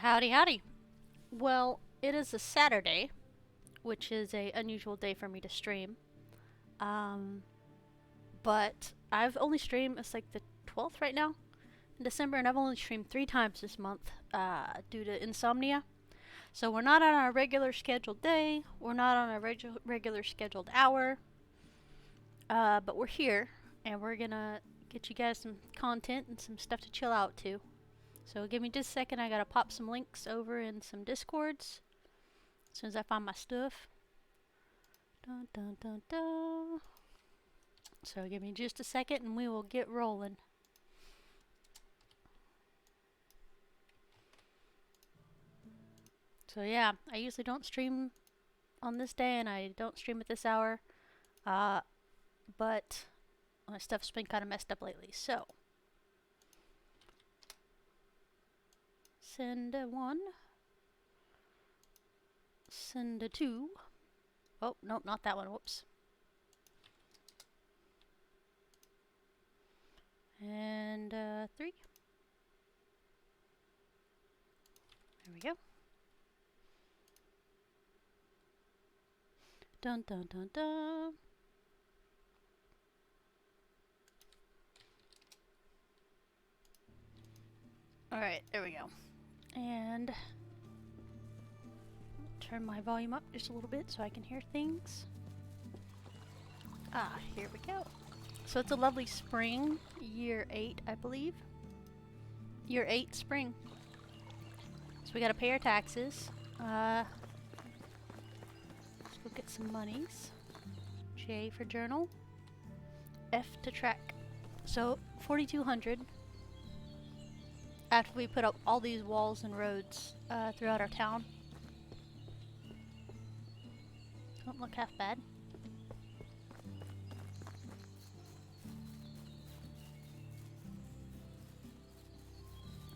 Howdy, howdy. Well, it is a Saturday, which is a unusual day for me to stream. Um, but I've only streamed, it's like the 12th right now in December, and I've only streamed 3 times this month due to insomnia. So we're not on our regular scheduled day, we're not on our regular scheduled hour, but we're here, and we're gonna get you guys some content and some stuff to chill out to. So give me just a second, I gotta pop some links over in some discords as soon as I find my stuff. Dun, dun, dun, dun. So give me just a second and we will get rolling. So yeah, I usually don't stream on this day and I don't stream at this hour. But my stuff's been kind of messed up lately. So send a 1. Send a 2. Oh, nope, not that one. Whoops. And 3. There we go. Dun dun dun dun. Alright, there we go. And turn my volume up just a little bit so I can hear things. Here we go. So it's a lovely spring, year 8, I believe. Year 8 spring. So we gotta pay our taxes. Let's look at some monies. J for journal. F to track. So 4,200. After we put up all these walls and roads throughout our town. Don't look half bad.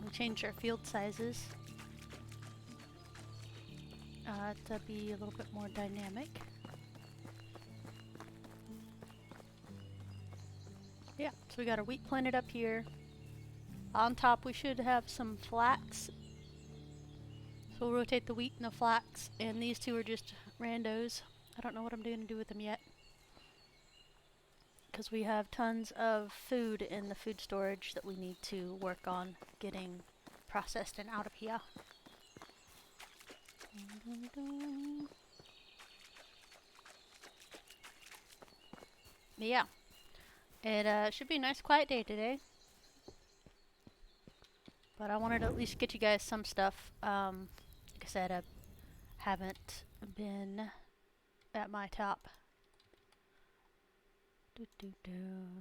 We changed our field sizes to be a little bit more dynamic. Yeah, so we got our wheat planted up here. On top we should have some flax. So we'll rotate the wheat and the flax, and these two are just randos. I don't know what I'm going to do with them yet. Because we have tons of food in the food storage that we need to work on getting processed and out of here. Yeah, it should be a nice quiet day today. But I wanted to at least get you guys some stuff. Like I said, I haven't been at my top.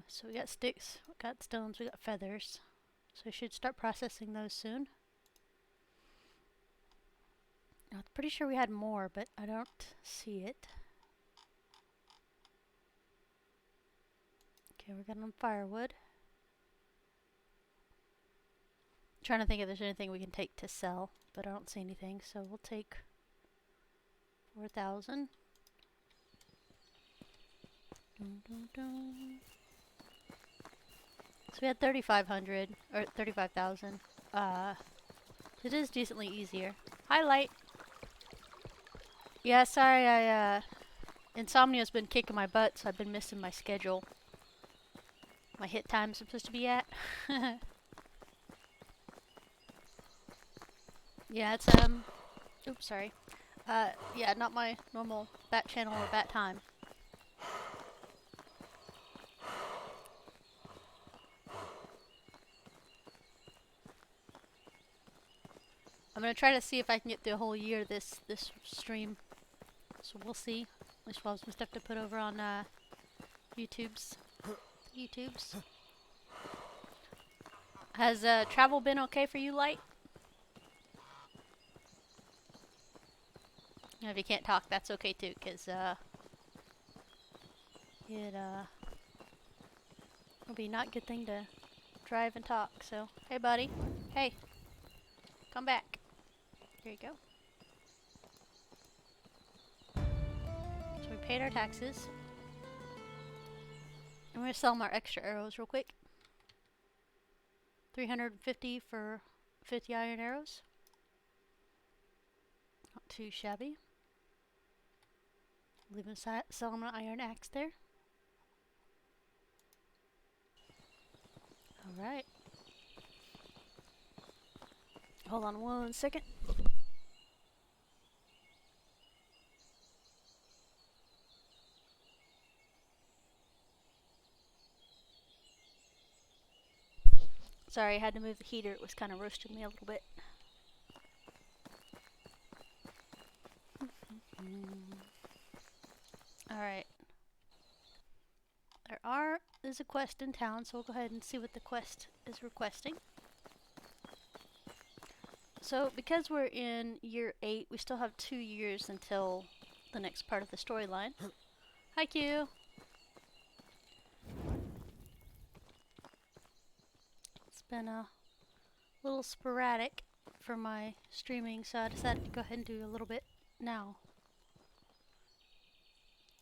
So we got sticks, we got stones, we got feathers. So I should start processing those soon. Now, I'm pretty sure we had more, but I don't see it. Okay, we're getting on firewood. I'm trying to think if there's anything we can take to sell, but I don't see anything, so we'll take 4,000. So we had 3,500 or 35,000. It is decently easier. Highlight. Yeah, sorry, insomnia's been kicking my butt, so I've been missing my schedule. My hit time's supposed to be at. Yeah, it's oops, sorry. Yeah, not my normal bat channel or bat time. I'm gonna try to see if I can get through a whole year this stream. So we'll see. At least we'll have some stuff to put over on YouTube's. Has travel been okay for you, Light? If you can't talk, that's okay too, cause it'll be not a good thing to drive and talk. So hey, buddy, hey, come back. There you go. So we paid our taxes. I'm gonna sell them our extra arrows real quick. 350 for 50 iron arrows. too shabby. Leaving selling an iron axe there. Alright. Hold on 1 second. Sorry, I had to move the heater. It was kind of roasting me a little bit. Alright. There's a quest in town, so we'll go ahead and see what the quest is requesting. So, because we're in year 8, we still have 2 years until the next part of the storyline. Hi, Q! It's been a little sporadic for my streaming, so I decided to go ahead and do a little bit now.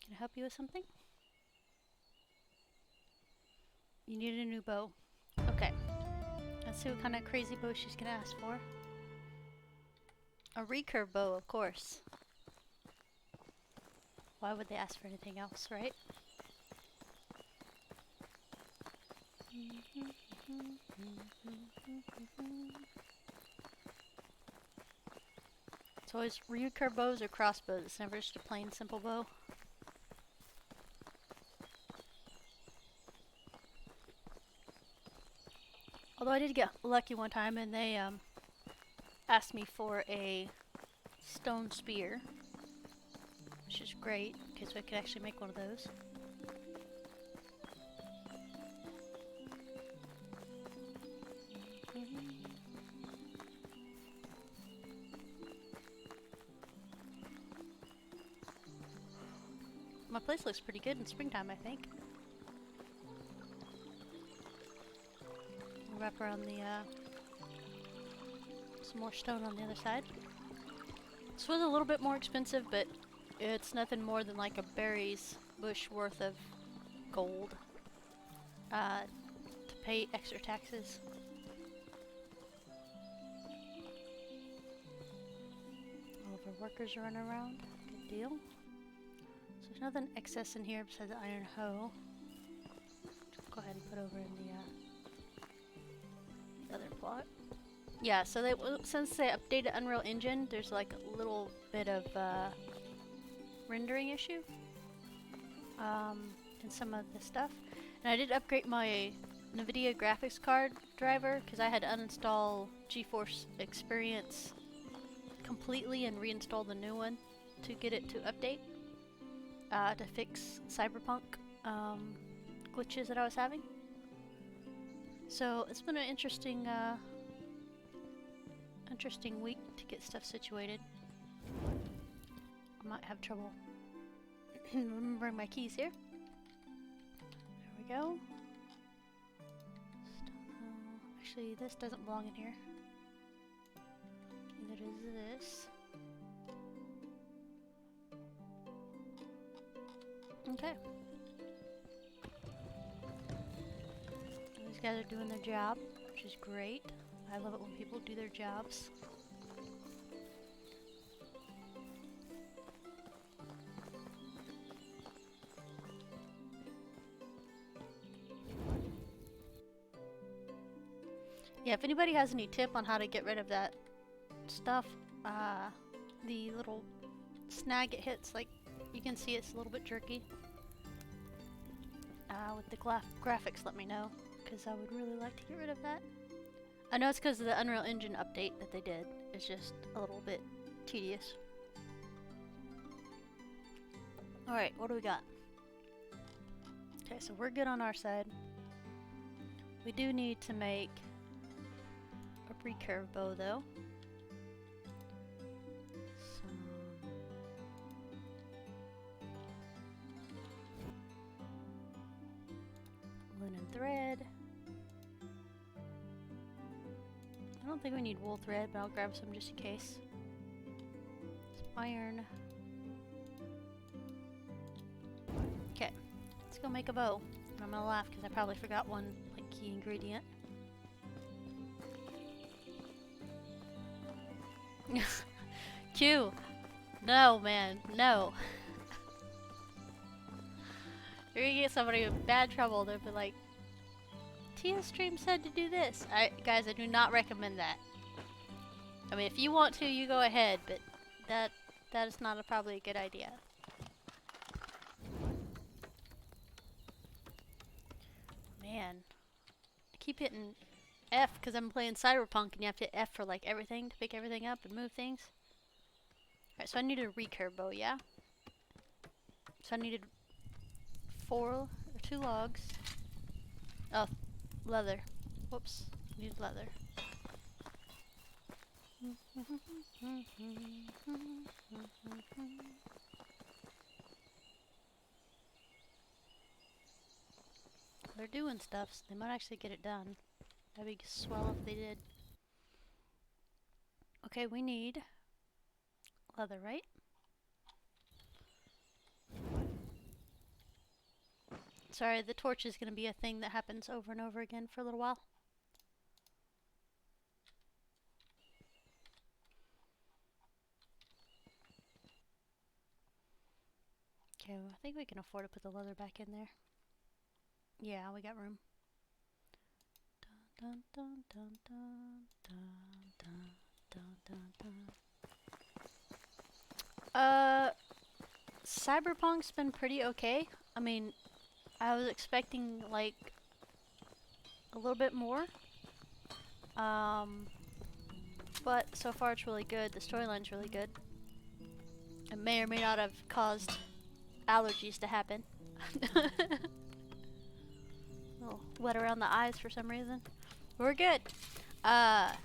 Can I help you with something? You need a new bow. Okay. Let's see what kind of crazy bow she's gonna ask for. A recurve bow, of course. Why would they ask for anything else, right? It's always recurve bows or crossbows. It's never just a plain simple bow. Although I did get lucky one time and they asked me for a stone spear, which is great because I could actually make one of those. My place looks pretty good in springtime, I think. We'll wrap around the some more stone on the other side. This was a little bit more expensive, but it's nothing more than like a berries bush worth of gold to pay extra taxes. All of our workers are running around. Good deal. So there's nothing excess in here besides the iron hoe. Just go ahead and put over in the other plot. Yeah, so since they updated Unreal Engine, there's like a little bit of rendering issue in some of the stuff. And I did upgrade my NVIDIA graphics card driver because I had to uninstall GeForce Experience completely and reinstall the new one to get it to update to fix Cyberpunk glitches that I was having. So it's been an interesting week to get stuff situated. I might have trouble remembering my keys here. There we go. Actually, this doesn't belong in here. Neither does this. Okay. These guys are doing their job, which is great. I love it when people do their jobs. Yeah, if anybody has any tip on how to get rid of that stuff, the little snag it hits, like you can see it's a little bit jerky. With the graphics, let me know, because I would really like to get rid of that. I know it's because of the Unreal Engine update that they did. It's just a little bit tedious. Alright, what do we got? Okay, so we're good on our side. We do need to make a recurve bow, though. Linen thread. I don't think we need wool thread, but I'll grab some just in case. Some iron. Okay, let's go make a bow. I'm gonna laugh because I probably forgot one like key ingredient. Q, No, man, no. You're gonna get somebody in bad trouble. They'll be like, Tia Stream said to do this. Guys, I do not recommend that. I mean, if you want to, you go ahead, but that is not probably a good idea. Man, I keep hitting F because I'm playing Cyberpunk, and you have to hit F for like everything to pick everything up and move things. Alright, so I needed a recurve bow, yeah? So I needed 4 or 2 logs. Oh, leather. Whoops, needed leather. They're doing stuff, so they might actually get it done. That'd be swell if they did. Okay, we need leather, right? Sorry, the torch is going to be a thing that happens over and over again for a little while. Okay, well, I think we can afford to put the leather back in there. Yeah, we got room. Dun, dun, dun, dun, dun, dun, dun, dun. Cyberpunk's been pretty okay. I mean, I was expecting like a little bit more. But so far it's really good. The storyline's really good. It may or may not have caused allergies to happen. A little wet around the eyes for some reason. We're good. But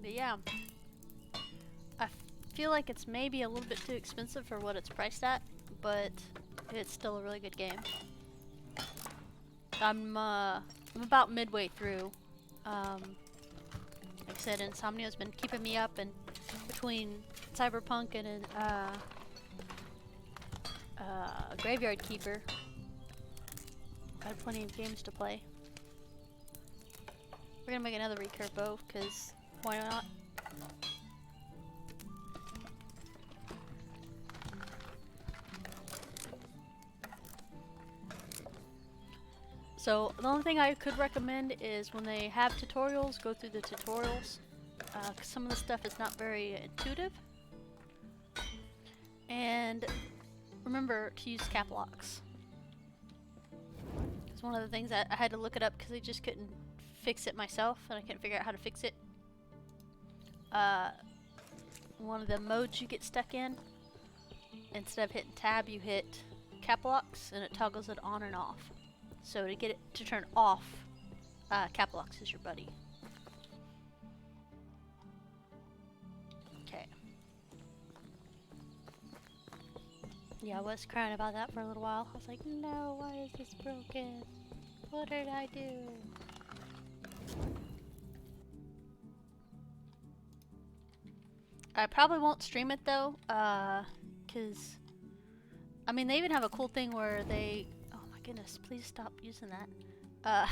yeah. I feel like it's maybe a little bit too expensive for what it's priced at, but it's still a really good game. I'm about midway through. Like I said, Insomnia's been keeping me up, and between Cyberpunk and Graveyard Keeper, I have plenty of games to play. We're gonna make another recurve bow, because why not? So the only thing I could recommend is when they have tutorials, go through the tutorials, because some of the stuff is not very intuitive. And remember to use cap locks. It's one of the things that I had to look it up because I just couldn't fix it myself, and I couldn't figure out how to fix it. One of the modes you get stuck in, instead of hitting tab, you hit cap locks, and it toggles it on and off. So to get it to turn off, cap locks is your buddy. Okay. Yeah, I was crying about that for a little while. I was like, no, why is this broken? What did I do? I probably won't stream it though, cause I mean they even have a cool thing where they, oh my goodness, please stop using that.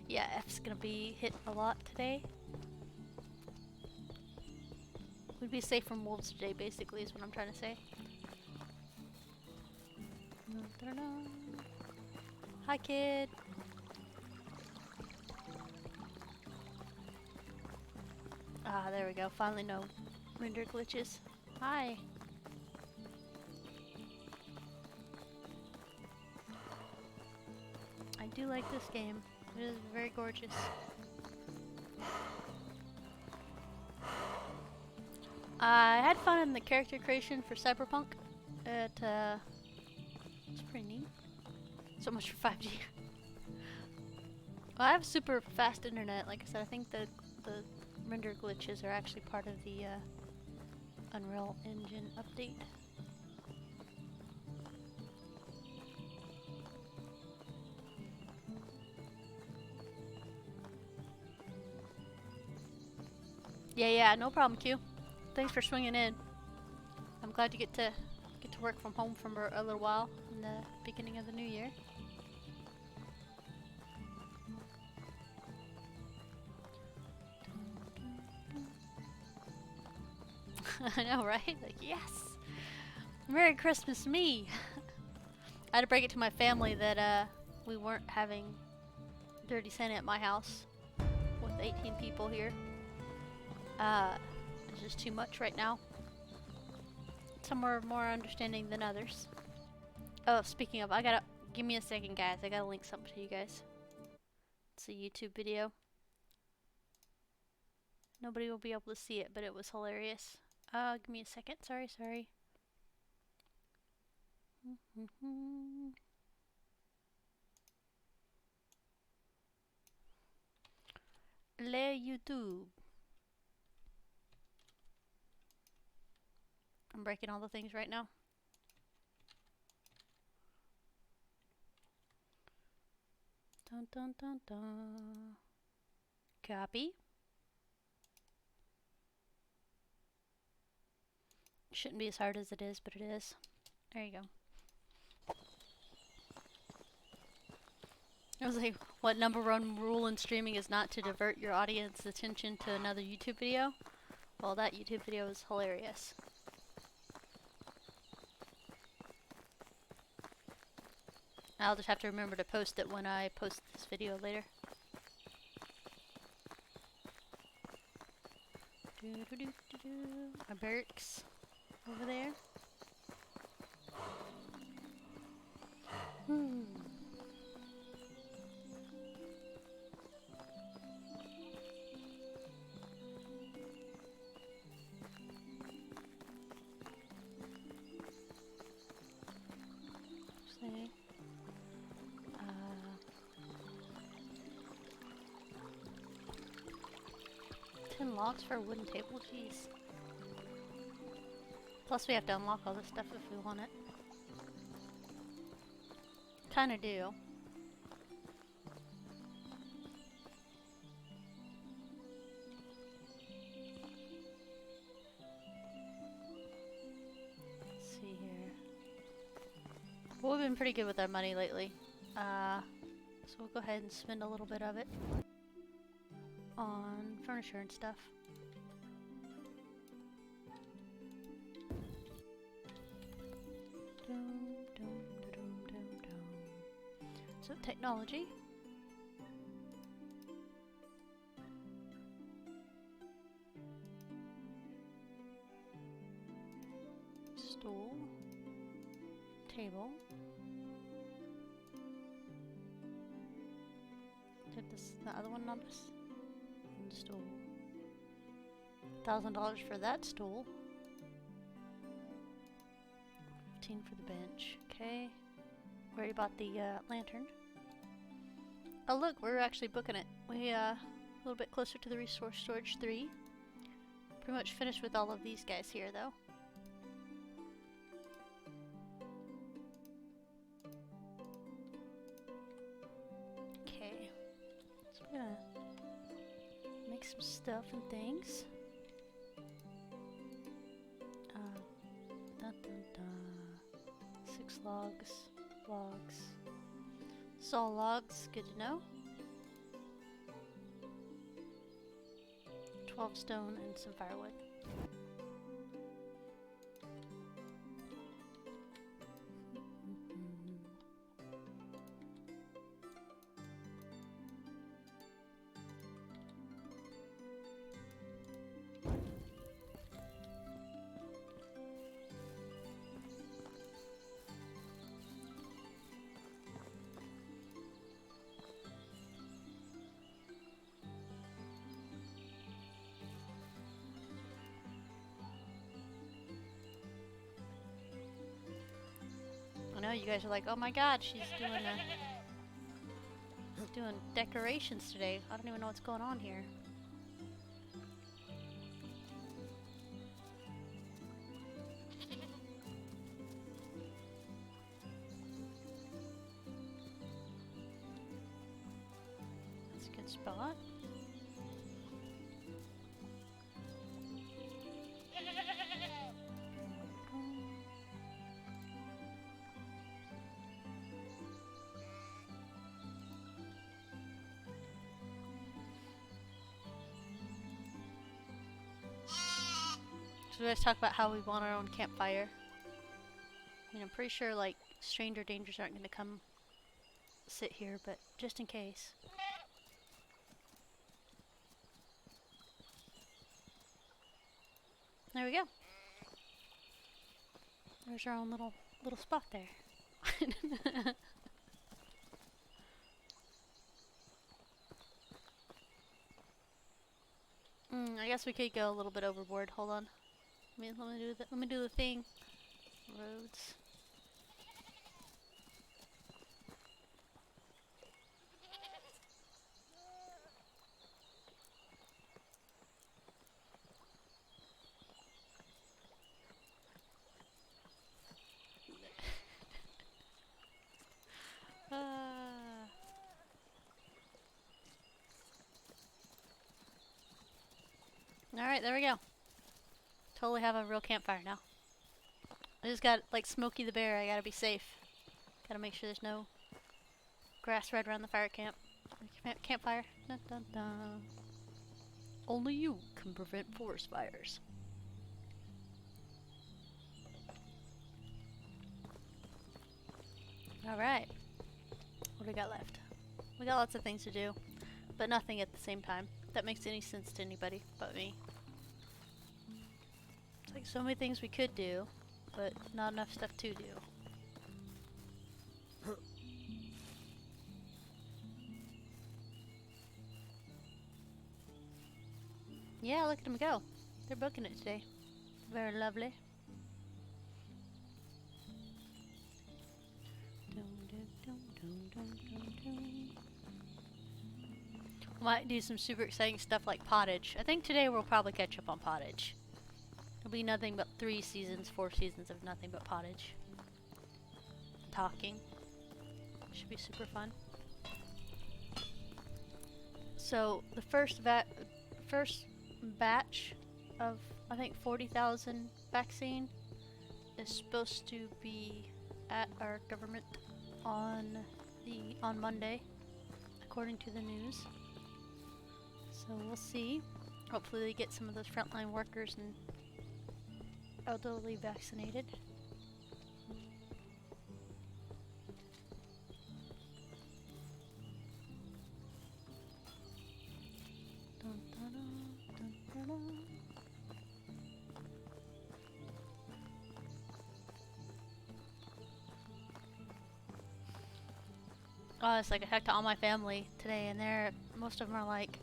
Yeah, F's gonna be hit a lot today. We'd be safe from wolves today, basically, is what I'm trying to say. Hi, kid. Ah, there we go. Finally, no render glitches. Hi. I do like this game. It is very gorgeous. I had fun in the character creation for Cyberpunk. It's pretty neat. So much for 5G. Well, I have super fast internet. Like I said, I think the render glitches are actually part of the Unreal Engine update. Yeah, no problem, Q. Thanks for swinging in. I'm glad you get to work from home for a little while in the beginning of the new year. I know, right? Like, yes! Merry Christmas, me! I had to break it to my family that we weren't having Dirty Santa at my house with 18 people here. It's just too much right now. Some are more understanding than others. Oh, speaking of, give me a second, guys. I gotta link something to you guys. It's a YouTube video. Nobody will be able to see it, but it was hilarious. Give me a second. Sorry. Le YouTube. I'm breaking all the things right now. Dun dun dun dun. Copy. Shouldn't be as hard as it is, but it is. There you go. I was like, what #1 rule in streaming is not to divert your audience's attention to another YouTube video? Well, that YouTube video is hilarious. I'll just have to remember to post it when I post this video later. Our barracks over there. See. 10 logs for a wooden table, jeez. Plus we have to unlock all this stuff if we want it. Kinda do. Let's see here. Well, we've been pretty good with our money lately. So we'll go ahead and spend a little bit of it on furniture and stuff. So technology. Stool. Table. Did the other one on this? And stool. $1,000 for that stool. 15 for the bench. Okay. We already bought the lantern. Oh look, we're actually booking it. We a little bit closer to the resource storage 3. Pretty much finished with all of these guys here though. Okay. So we're gonna make some stuff and things. Dun, dun, dun. 6 logs. Saw logs, good to know. 12 stone and some firewood. I know you guys are like, oh my god, she's doing decorations today. I don't even know what's going on here. That's a good spot. we always talk about how we want our own campfire. I mean, I'm pretty sure, like, stranger dangers aren't going to come sit here, but just in case. There we go. There's our own little spot there. I guess we could go a little bit overboard. Hold on. Let me do the thing. Roads. Alright, there we go. Totally have a real campfire now. I just got, like Smokey the Bear, I gotta be safe. Gotta make sure there's no grass right around the campfire. Dun, dun, dun. Only you can prevent forest fires. Alright. What do we got left? We got lots of things to do, but nothing at the same time. That makes any sense to anybody but me. It's like so many things we could do, but not enough stuff to do. Yeah, look at them go. They're booking it today. Very lovely. Might do some super exciting stuff like pottage. I think today we'll probably catch up on pottage. It'll be nothing but 4 seasons of nothing but pottage. Talking. Should be super fun. So the first batch of, I think, 40,000 vaccine is supposed to be at our government on Monday, according to the news. So we'll see. Hopefully they get some of those frontline workers and elderly vaccinated. Dun, dun, dun, dun, dun. Oh, it's like I talked to all my family today, and most of them are like,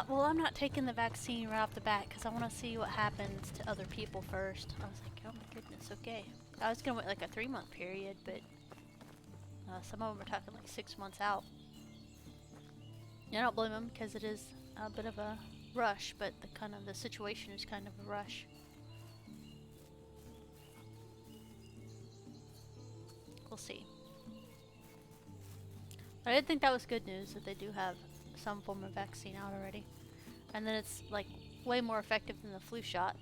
well, I'm not taking the vaccine right off the bat because I want to see what happens to other people first. I was like, oh my goodness, okay. I was going to wait like a 3-month period, but some of them are talking like 6 months out. I don't blame them because it is a bit of a rush, but the situation is kind of a rush. We'll see. But I did think that was good news that they do have some form of vaccine out already, and then it's like way more effective than the flu shot.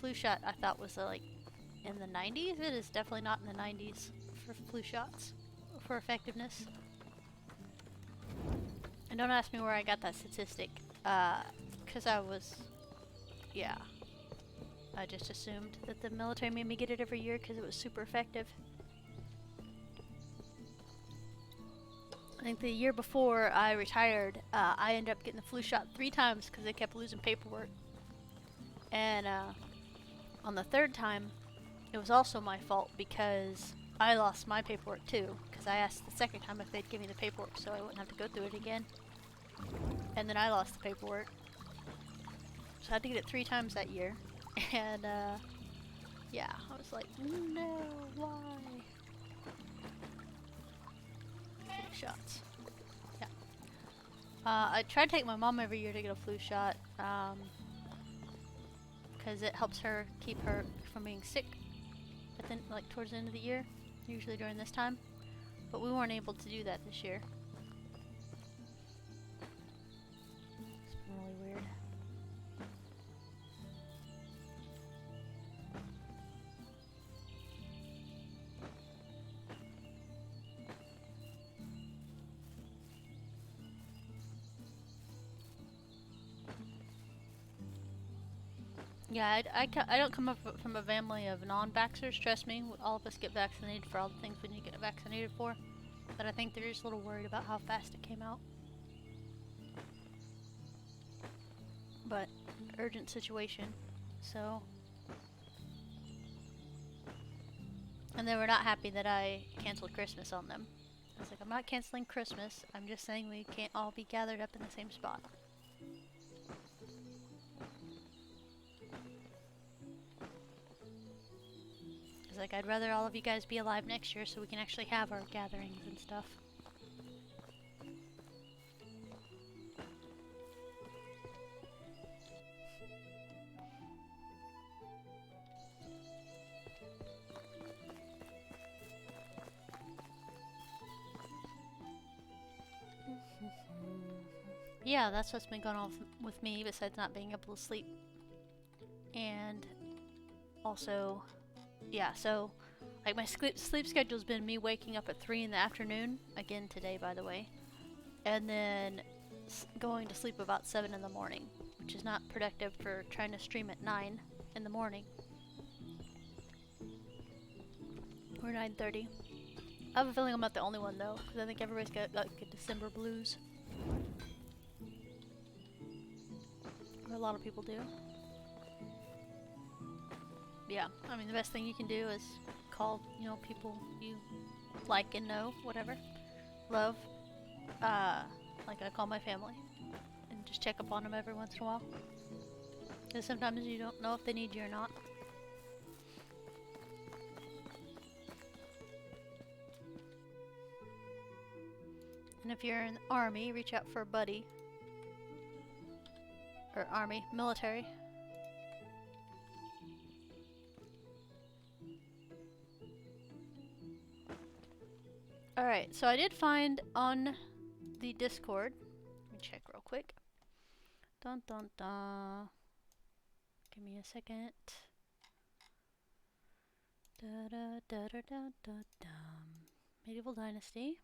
Flu shot I thought was like in the 90s. It is definitely not in the 90s for flu shots for effectiveness. And don't ask me where I got that statistic, because I just assumed that the military made me get it every year because it was super effective. I think the year before I retired, I ended up getting the flu shot 3 times because they kept losing paperwork. And on the 3rd time, it was also my fault because I lost my paperwork too. Because I asked the 2nd time if they'd give me the paperwork so I wouldn't have to go through it again. And then I lost the paperwork. So I had to get it 3 times that year. And yeah, I was like, no, why? Shots. Yeah. I try to take my mom every year to get a flu shot, because it helps her keep her from being sick at the, like towards the end of the year, usually during this time. But we weren't able to do that this year. It's been really weird. Yeah, I don't come up from a family of non-vaxxers. Trust me, all of us get vaccinated for all the things we need to get vaccinated for. But I think they're just a little worried about how fast it came out. But urgent situation, so. And they were not happy that I canceled Christmas on them. I was like, I'm not canceling Christmas. I'm just saying we can't all be gathered up in the same spot. It's like, I'd rather all of you guys be alive next year so we can actually have our gatherings and stuff. Yeah, that's what's been going on with me, besides not being able to sleep. And also, yeah, so like my sleep schedule's been me waking up at 3 in the afternoon, again today by the way, and then going to sleep about 7 in the morning, which is not productive for trying to stream at 9 in the morning. Or 9:30. I have a feeling I'm not the only one though, because I think everybody's got like December blues. Or a lot of people do. Yeah, I mean the best thing you can do is call, you know, people you like and know, whatever, love. Like I call my family and just check up on them every once in a while. Because sometimes you don't know if they need you or not. And if you're in the army, reach out for a buddy. Or army, military. Alright, so I did find on the Discord. Let me check real quick. Dun dun dun. Give me a second. Da da da da da da da. Medieval Dynasty.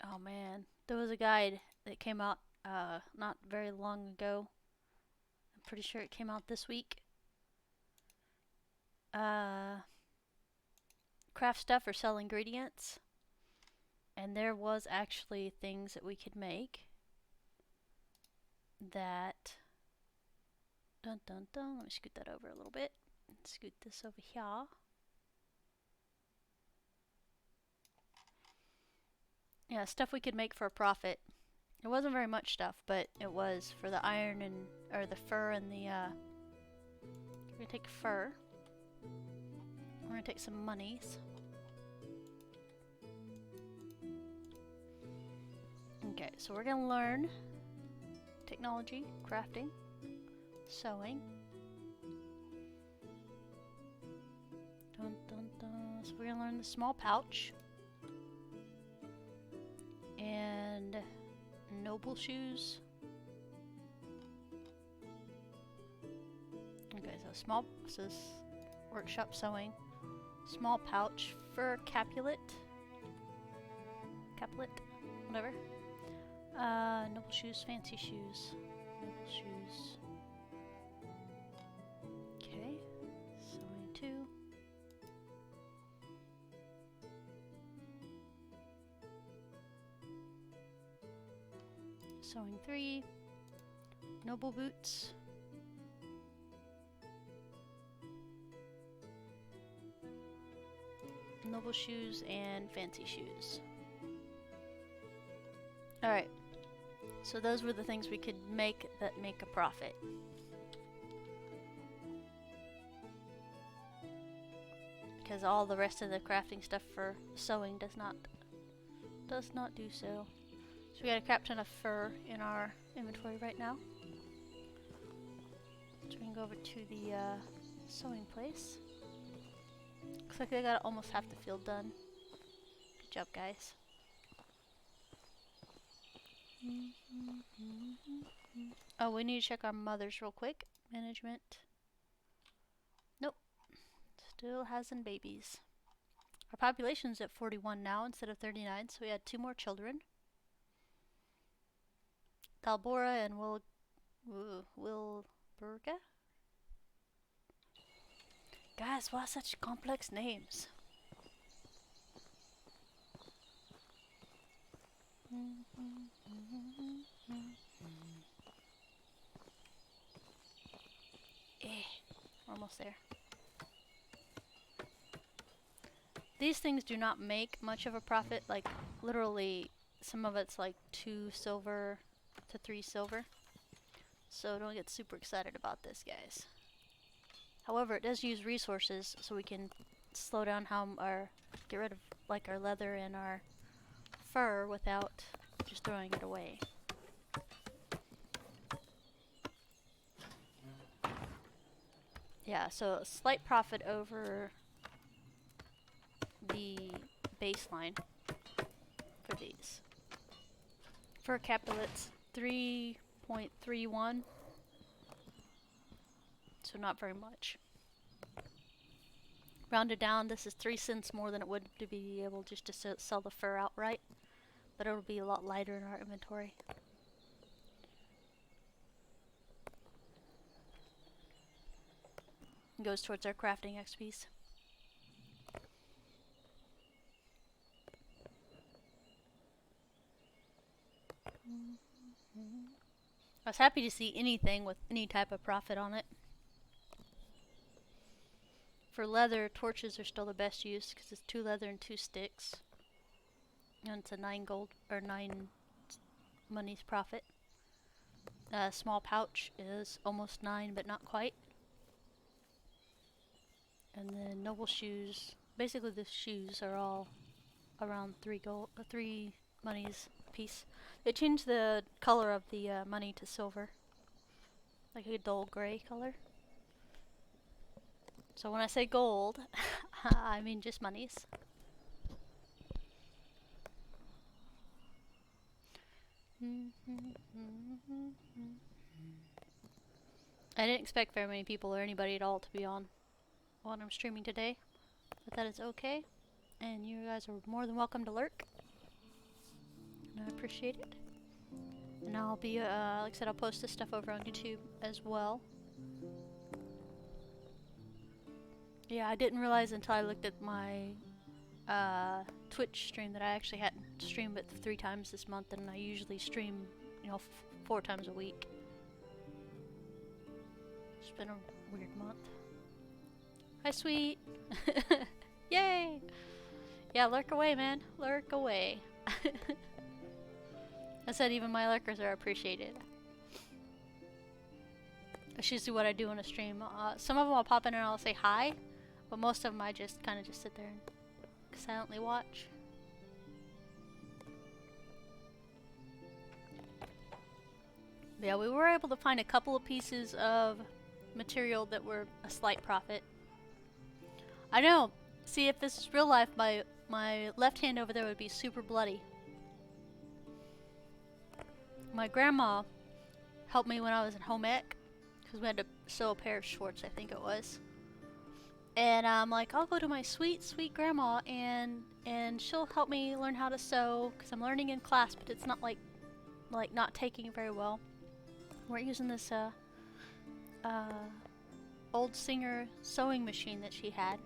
Oh man, there was a guide that came out not very long ago. I'm pretty sure it came out this week. Craft stuff or sell ingredients. And there was actually things that we could make that. Dun dun dun. Let me scoot that over a little bit. Scoot this over here. Yeah, stuff we could make for a profit. It wasn't very much stuff, but it was for the iron and or the fur and the we're gonna take fur. We're gonna take some monies. Okay, so we're gonna learn technology, crafting, sewing. Dun dun dun. So we're gonna learn the small pouch. And noble shoes. Okay, so this is workshop sewing. Small pouch, fur capulet, whatever. Noble shoes, fancy shoes, noble shoes. Okay, sewing 2. Sewing 3, noble boots. Noble shoes and fancy shoes. Alright, so those were the things we could make that make a profit. Because all the rest of the crafting stuff for sewing does not do so. So we got a crap ton of fur in our inventory right now. So we can go over to the sewing place. Looks like they got almost half the field done. Good job, guys. Oh, we need to check our mothers real quick. Management. Nope. Still hasn't babies. Our population's at 41 now instead of 39, so we had 2 more children. Dalbora and Wilburga? Guys, why such complex names? We're almost there. These things do not make much of a profit, like literally some of it's like 2 silver to 3 silver. So don't get super excited about this, guys. However, it does use resources, so we can slow down get rid of like our leather and our fur without just throwing it away. Yeah, so a slight profit over the baseline for these. For capulets, 3.31. So not very much. Rounded down, this is 3 cents more than it would to be able just to sell the fur outright. But it'll be a lot lighter in our inventory. It goes towards our crafting XPs. I was happy to see anything with any type of profit on it. For leather, torches are still the best use because it's 2 leather and 2 sticks. And it's a 9 gold or 9 monies profit. Small pouch is almost 9 but not quite. And then noble shoes, basically the shoes are all around 3 monies a piece. They changed the color of the money to silver, like a dull gray color. So when I say gold, I mean just monies. I didn't expect very many people or anybody at all to be on while I'm streaming today, but that is okay, and you guys are more than welcome to lurk, and I appreciate it. And I'll be, like I said, I'll post this stuff over on YouTube as well. Yeah, I didn't realize until I looked at my Twitch stream that I actually hadn't streamed it 3 times this month, and I usually stream, 4 times a week. It's been a weird month. Hi, sweet. Yay! Yeah, lurk away, man. Lurk away. I said even my lurkers are appreciated. That's usually what I do on a stream. Some of them I'll pop in and I'll say hi, but most of them I just kind of just sit there and silently watch. But yeah, we were able to find a couple of pieces of material that were a slight profit. I know. See, if this is real life, my left hand over there would be super bloody. My grandma helped me when I was in home ec, because we had to sew a pair of shorts, I think it was. And I'm like, I'll go to my sweet, sweet grandma, and she'll help me learn how to sew, because I'm learning in class, but it's not like not taking it very well. We're using this old Singer sewing machine that she had.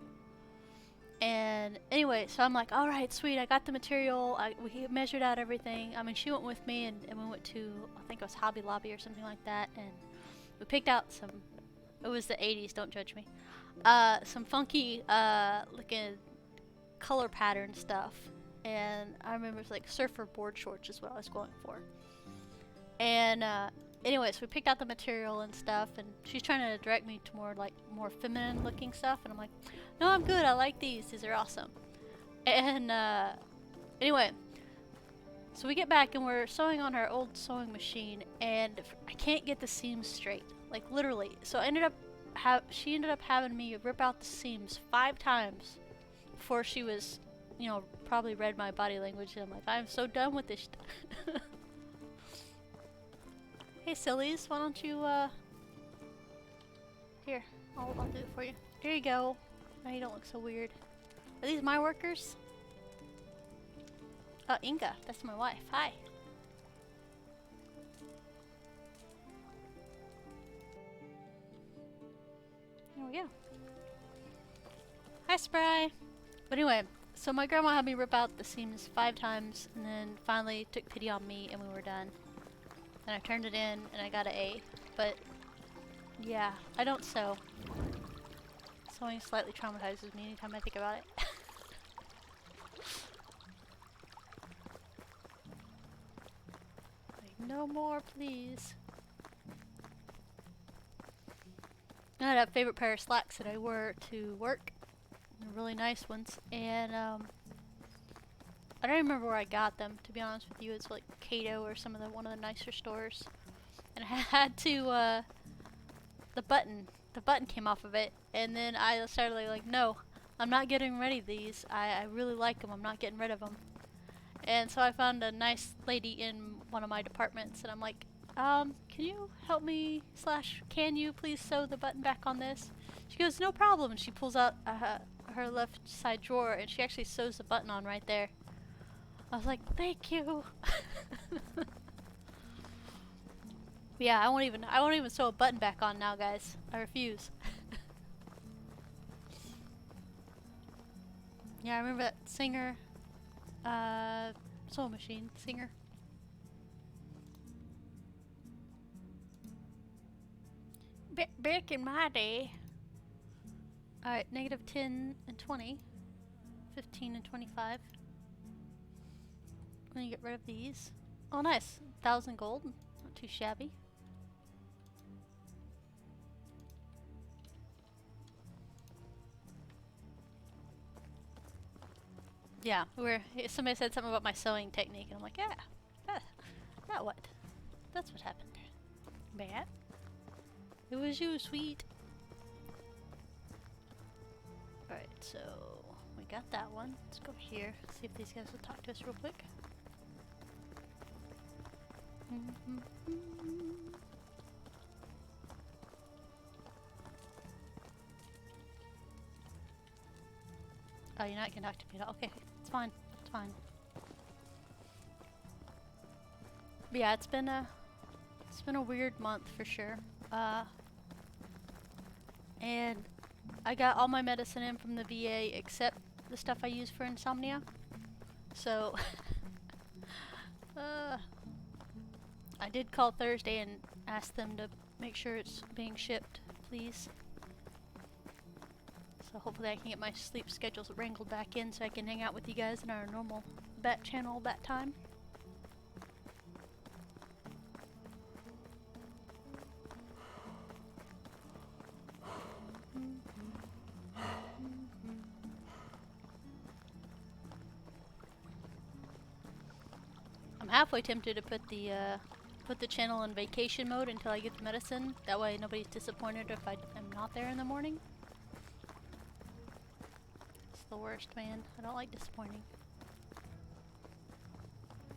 And anyway, so I'm like, alright, sweet, I got the material, we measured out everything. I mean, she went with me, and we went to, I think it was Hobby Lobby or something like that, and we picked out some, it was the 80s, don't judge me, some funky looking color pattern stuff. And I remember it was like surfer board shorts is what I was going for. And anyway, so we picked out the material and stuff, and she's trying to direct me to more feminine looking stuff, and I'm like, no, I'm good, I like these are awesome. And anyway, so we get back and we're sewing on our old sewing machine, and I can't get the seams straight, like literally. So she ended up having me rip out the seams 5 times before she was, probably read my body language, and I'm like, I'm so done with this stuff. Hey sillies, why don't you, here, I'll do it for you. Here you go. Now you don't look so weird. Are these my workers? Inga, that's my wife. Hi. There we go. Hi, Spry! But anyway, so my grandma had me rip out the seams 5 times, and then finally took pity on me, and we were done. And I turned it in, and I got an A. But, yeah, I don't sew. Sewing slightly traumatizes me anytime I think about it. Like, no more, please. I had a favorite pair of slacks that I wore to work. They're really nice ones. And, I don't remember where I got them, to be honest with you. It's like Cato or one of the nicer stores. And I had to, the button came off of it, and then I started like, no, I'm not getting rid of these. I really like them. I'm not getting rid of them. And so I found a nice lady in one of my departments, and I'm like, can you help me / can you please sew the button back on this? She goes, no problem. And she pulls out her left side drawer, and she actually sews the button on right there. I was like, thank you. Yeah, I won't even sew a button back on now, guys. I refuse. Yeah, I remember that Singer, sewing machine, Singer. Back in my day. Alright, -10 and 20. 15 and 25. I'm gonna get rid of these. Oh, nice. 1,000 gold. Not too shabby. Yeah, somebody said something about my sewing technique, and I'm like, yeah, that what? That's what happened. Bad. It was you, sweet. Alright, so we got that one. Let's go here, see if these guys will talk to us real quick. Oh, you're not gonna talk to me at all. Okay, it's fine. It's fine. But yeah, it's been a weird month for sure. And I got all my medicine in from the VA except the stuff I use for insomnia. So I did call Thursday and ask them to make sure it's being shipped, please. So hopefully I can get my sleep schedules wrangled back in so I can hang out with you guys in our normal bat channel bat time. I'm halfway tempted to put the channel in vacation mode until I get the medicine. That way nobody's disappointed if I am not there in the morning. It's the worst, man. I don't like disappointing.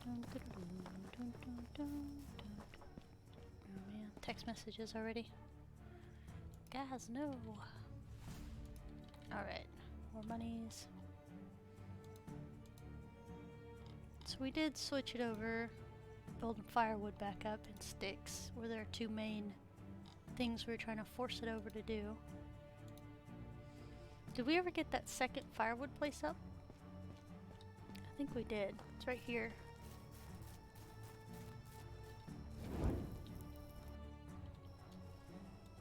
Oh man, text messages already. Guys, no. Alright, more monies. So we did switch it over, building firewood back up and sticks, were their 2 main things we were trying to force it over to do. Did we ever get that second firewood place up? I think we did. It's right here.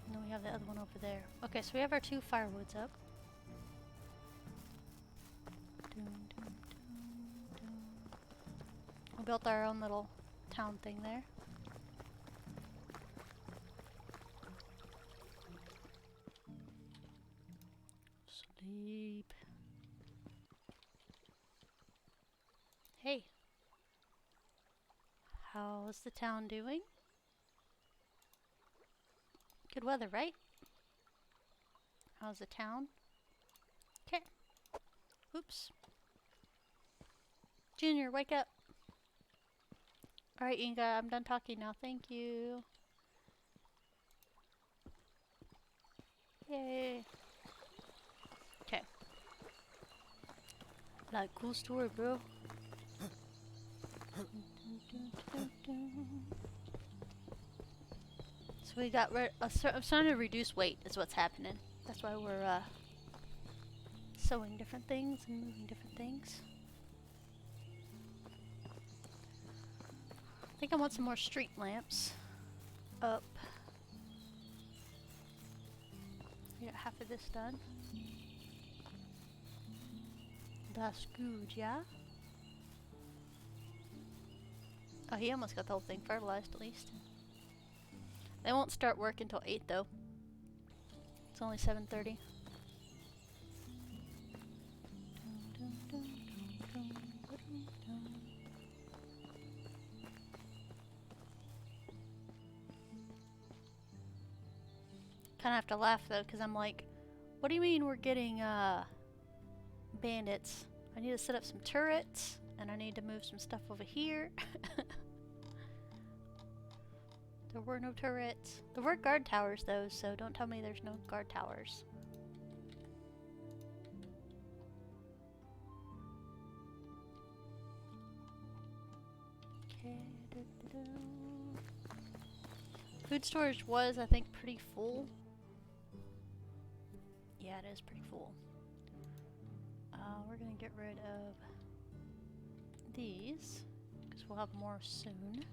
And then we have the other one over there. Okay, so we have our 2 firewoods up. We built our own little town thing there. Sleep. Hey. How's the town doing? Good weather, right? How's the town? Okay. Oops. Junior, wake up. Alright, Inga, I'm done talking now. Thank you. Yay. Okay. Like, cool story, bro. So we got rid. I'm starting to reduce weight, is what's happening. That's why we're sewing different things and moving different things. I think I want some more street lamps up. I got half of this done. That's good, yeah? Oh, he almost got the whole thing fertilized at least. They won't start work until 8 though. It's only 7:30. Kinda have to laugh though, because I'm like, what do you mean we're getting bandits? I need to set up some turrets, and I need to move some stuff over here. There were no turrets. There were guard towers though, so don't tell me there's no guard towers. Okay. Food storage was, I think, pretty full. Yeah, it is pretty full. We're gonna get rid of these, because we'll have more soon.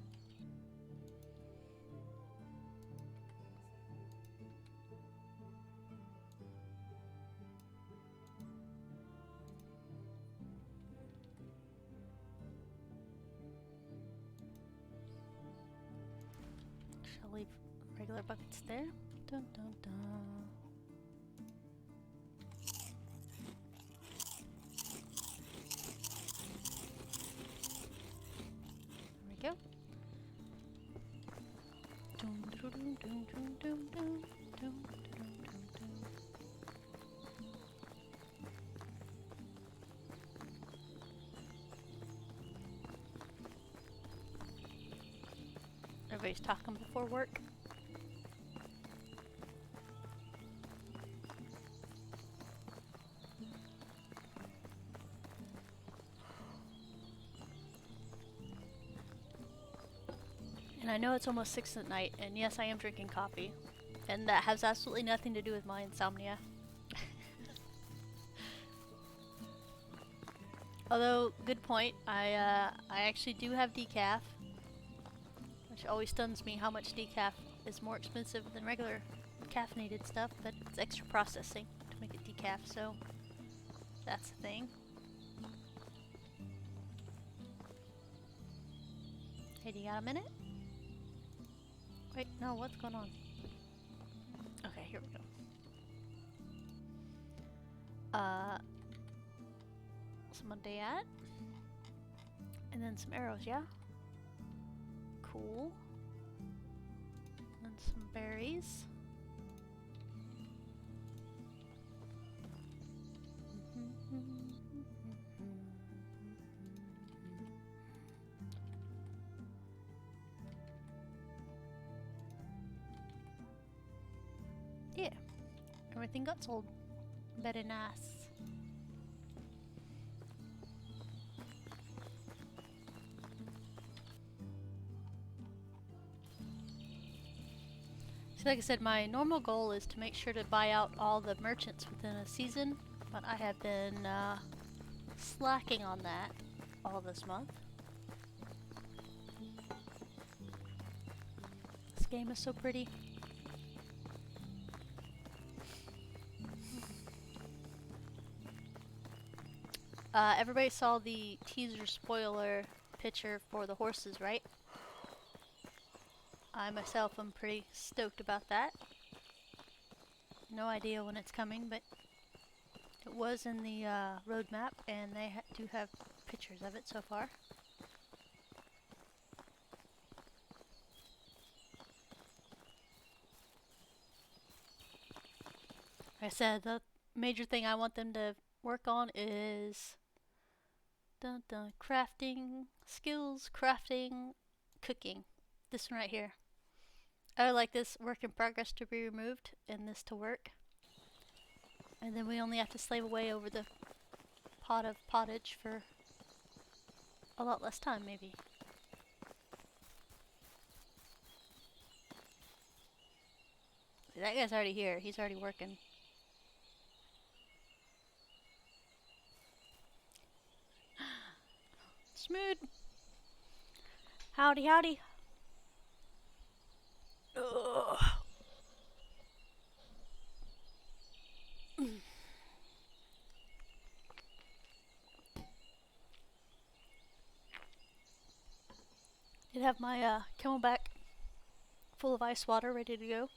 Shall leave regular buckets there. Dun dun dun. There we go. Dum dum dum dum dum dum dum dum dum dum. Everybody's talking before work. And I know it's almost 6 at night, and yes, I am drinking coffee. And that has absolutely nothing to do with my insomnia. Although, good point, I actually do have decaf. Which always stuns me how much decaf is more expensive than regular caffeinated stuff, but it's extra processing to make it decaf, so that's the thing. Hey, do you got a minute? Wait, no, what's going on? Okay, here we go. Some of that. And then some arrows, yeah? Cool. And some berries. Yeah, everything got sold. Very nice. So like I said, my normal goal is to make sure to buy out all the merchants within a season, but I have been slacking on that all this month. This game is so pretty. Everybody saw the teaser spoiler picture for the horses, right? I myself am pretty stoked about that. No idea when it's coming, but it was in the roadmap, and they do have pictures of it so far. Like I said, the major thing I want them to work on is crafting, skills, crafting, cooking. This one right here. I would like this work in progress to be removed and this to work. And then we only have to slave away over the pot of pottage for a lot less time, maybe. See, that guy's already here. He's already working. Smooth. Howdy, howdy. Ugh. Did have my Camelback full of ice water ready to go.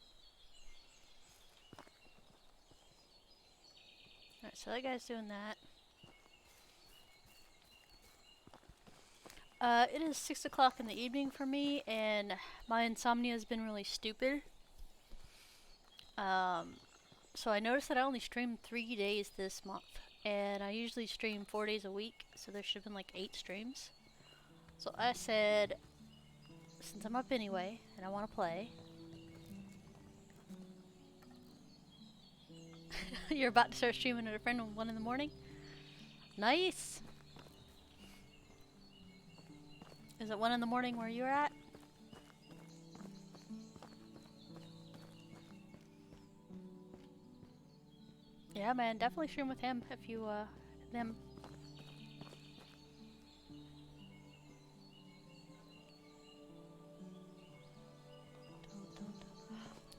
Alright, so that guy's doing that. It is 6 o'clock in the evening for me, and my insomnia has been really stupid. So I noticed that I only streamed 3 days this month, and I usually stream 4 days a week, so there should have been like 8 streams. So I said, since I'm up anyway, and I want to play. You're about to start streaming at a friend at 1 in the morning? Nice! Is it 1 in the morning where you're at? Yeah, man, definitely stream with him if you, them.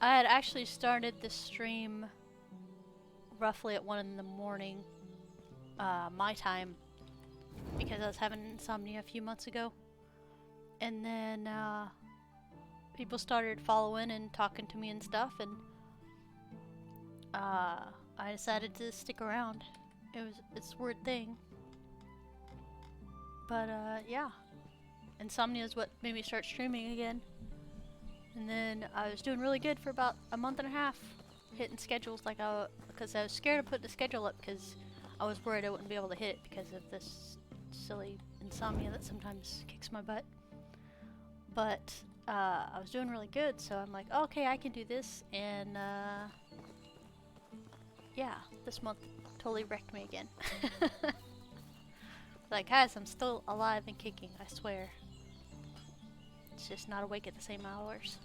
I had actually started the stream roughly at 1 in the morning, my time, because I was having insomnia a few months ago. And then, people started following and talking to me and stuff, and, I decided to stick around. It's a weird thing. But, yeah. Insomnia is what made me start streaming again. And then I was doing really good for about a month and a half, hitting schedules because I was scared of putting the schedule up because I was worried I wouldn't be able to hit it because of this silly insomnia that sometimes kicks my butt. But I was doing really good, so I'm like, okay, I can do this, and yeah, this month totally wrecked me again. Like, guys, I'm still alive and kicking, I swear. It's just not awake at the same hours.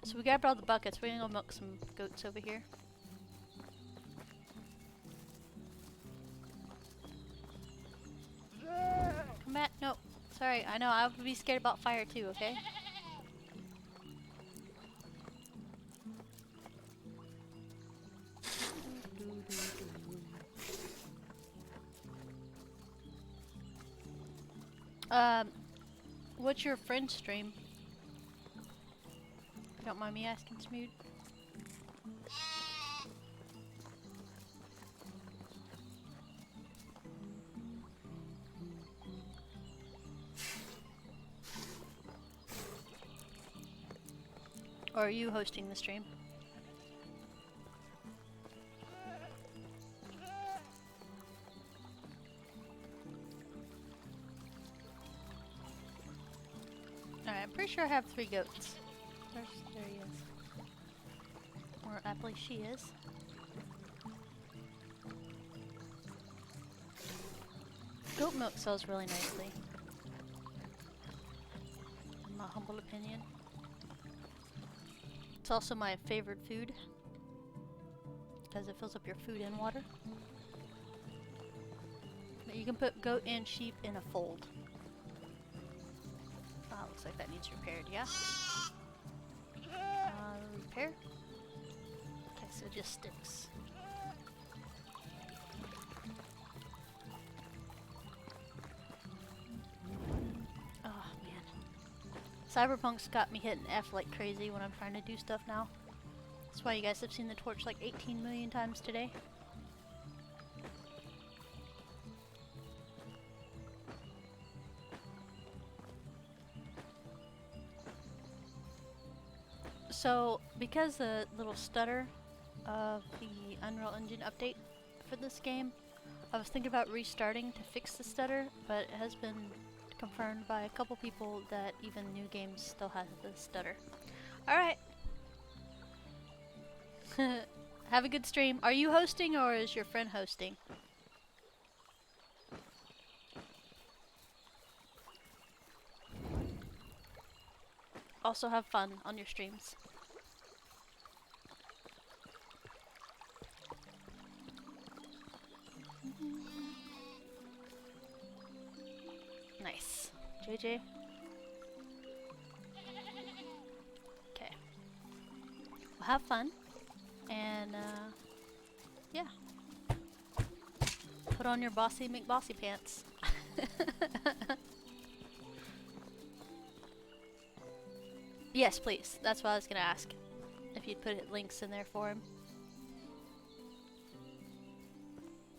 So we grabbed all the buckets. We're gonna go milk some goats over here. Come at, no, sorry, I know, I would be scared about fire too, okay? What's your friend's stream? If you don't mind me asking, Smoot. Or are you hosting the stream? Alright, I'm pretty sure I have 3 goats. There he is. Or at least she is. Goat milk sells really nicely, in my humble opinion. It's also my favorite food, because it fills up your food and water. But you can put goat and sheep in a fold. Looks like that needs repaired, yeah? Repair? Okay, so it just sticks. Oh, man. Cyberpunk's got me hitting F like crazy when I'm trying to do stuff now. That's why you guys have seen the torch like 18 million times today. So, because the little stutter of the Unreal Engine update for this game, I was thinking about restarting to fix the stutter, but it has been confirmed by a couple people that even new games still have the stutter. Alright. Have a good stream. Are you hosting or is your friend hosting? Also have fun on your streams. Nice. JJ. Okay. Well, have fun. And, yeah. Put on your bossy McBossy pants. Yes, please. That's what I was gonna ask. If you'd put links in there for him.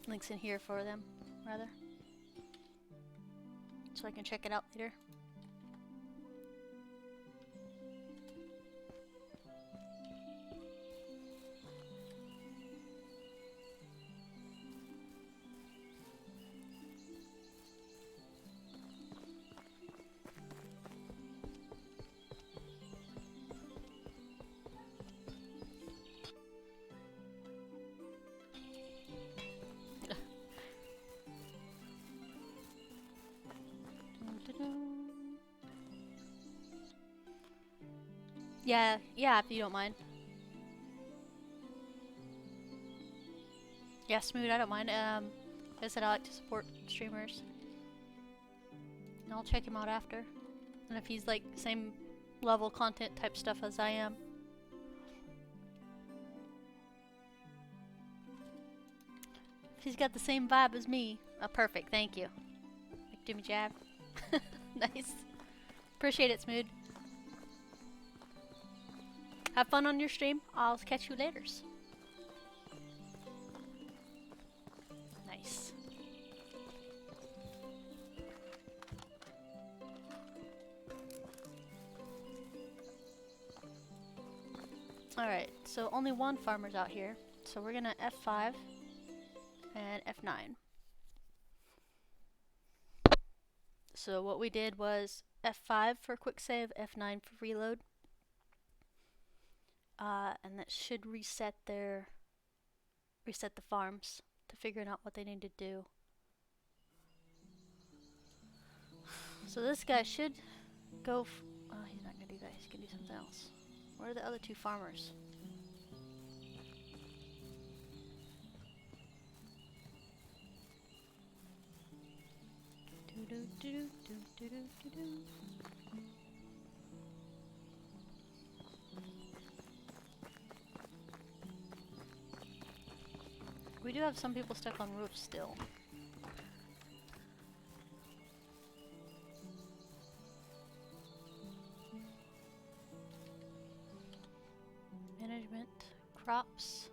Links in here for them, rather. So I can check it out later. Yeah, if you don't mind. Yeah, Smooth, I don't mind. Like I said, I like to support streamers. And I'll check him out after. And if he's like same level content type stuff as I am. If he's got the same vibe as me. Oh, perfect, thank you. Like Jimmy Jab. Nice. Appreciate it, Smooth. Have fun on your stream. I'll catch you later. Nice. Alright, so only one farmer's out here. So we're gonna F5 and F9. So what we did was F5 for quick save, F9 for reload. And that should reset the farms to figuring out what they need to do. So this guy should go. Oh, he's not gonna do that. He's gonna do something else. Where are the other two farmers? We do have some people stuck on roofs still. Management, crops.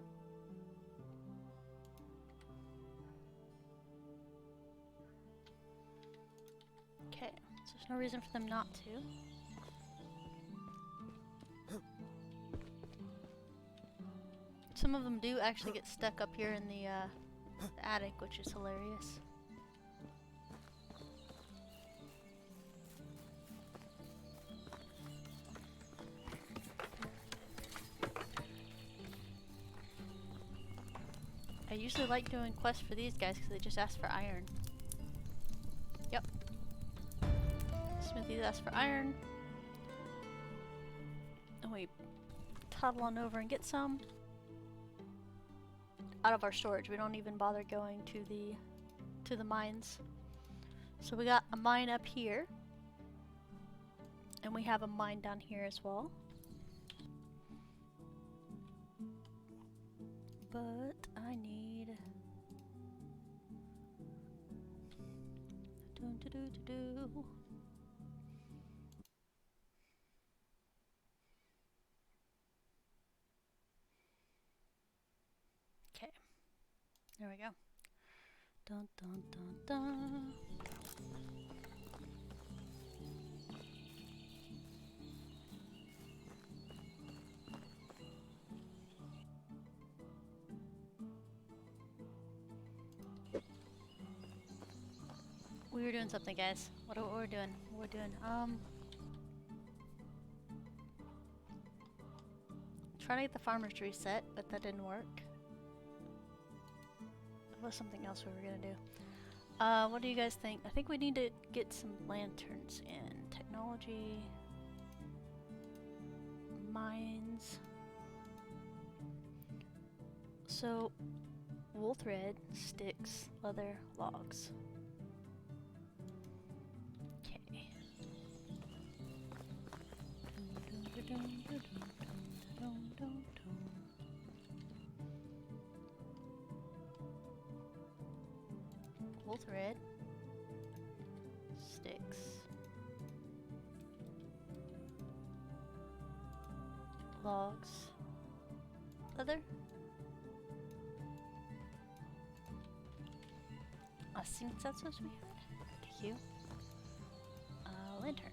Okay, so there's no reason for them not to. Some of them do actually get stuck up here in the attic, which is hilarious. I usually like doing quests for these guys because they just ask for iron. Yep. Smithies ask for iron. And we toddle on over and get some. Out of our storage. We don't even bother going to the mines. So we got a mine up here. And we have a mine down here as well. But I need Okay. There we go. Dun dun dun dun. We were doing something, guys. What are we doing? What are we doing? Trying to get the farmers to reset, but that didn't work. There was something else we were gonna do. What do you guys think? I think we need to get some lanterns in. Technology. Mines. So, wool thread, sticks, leather, logs. both red. Sticks. Logs. Leather. I think that's supposed to be it. Thank you. Lantern.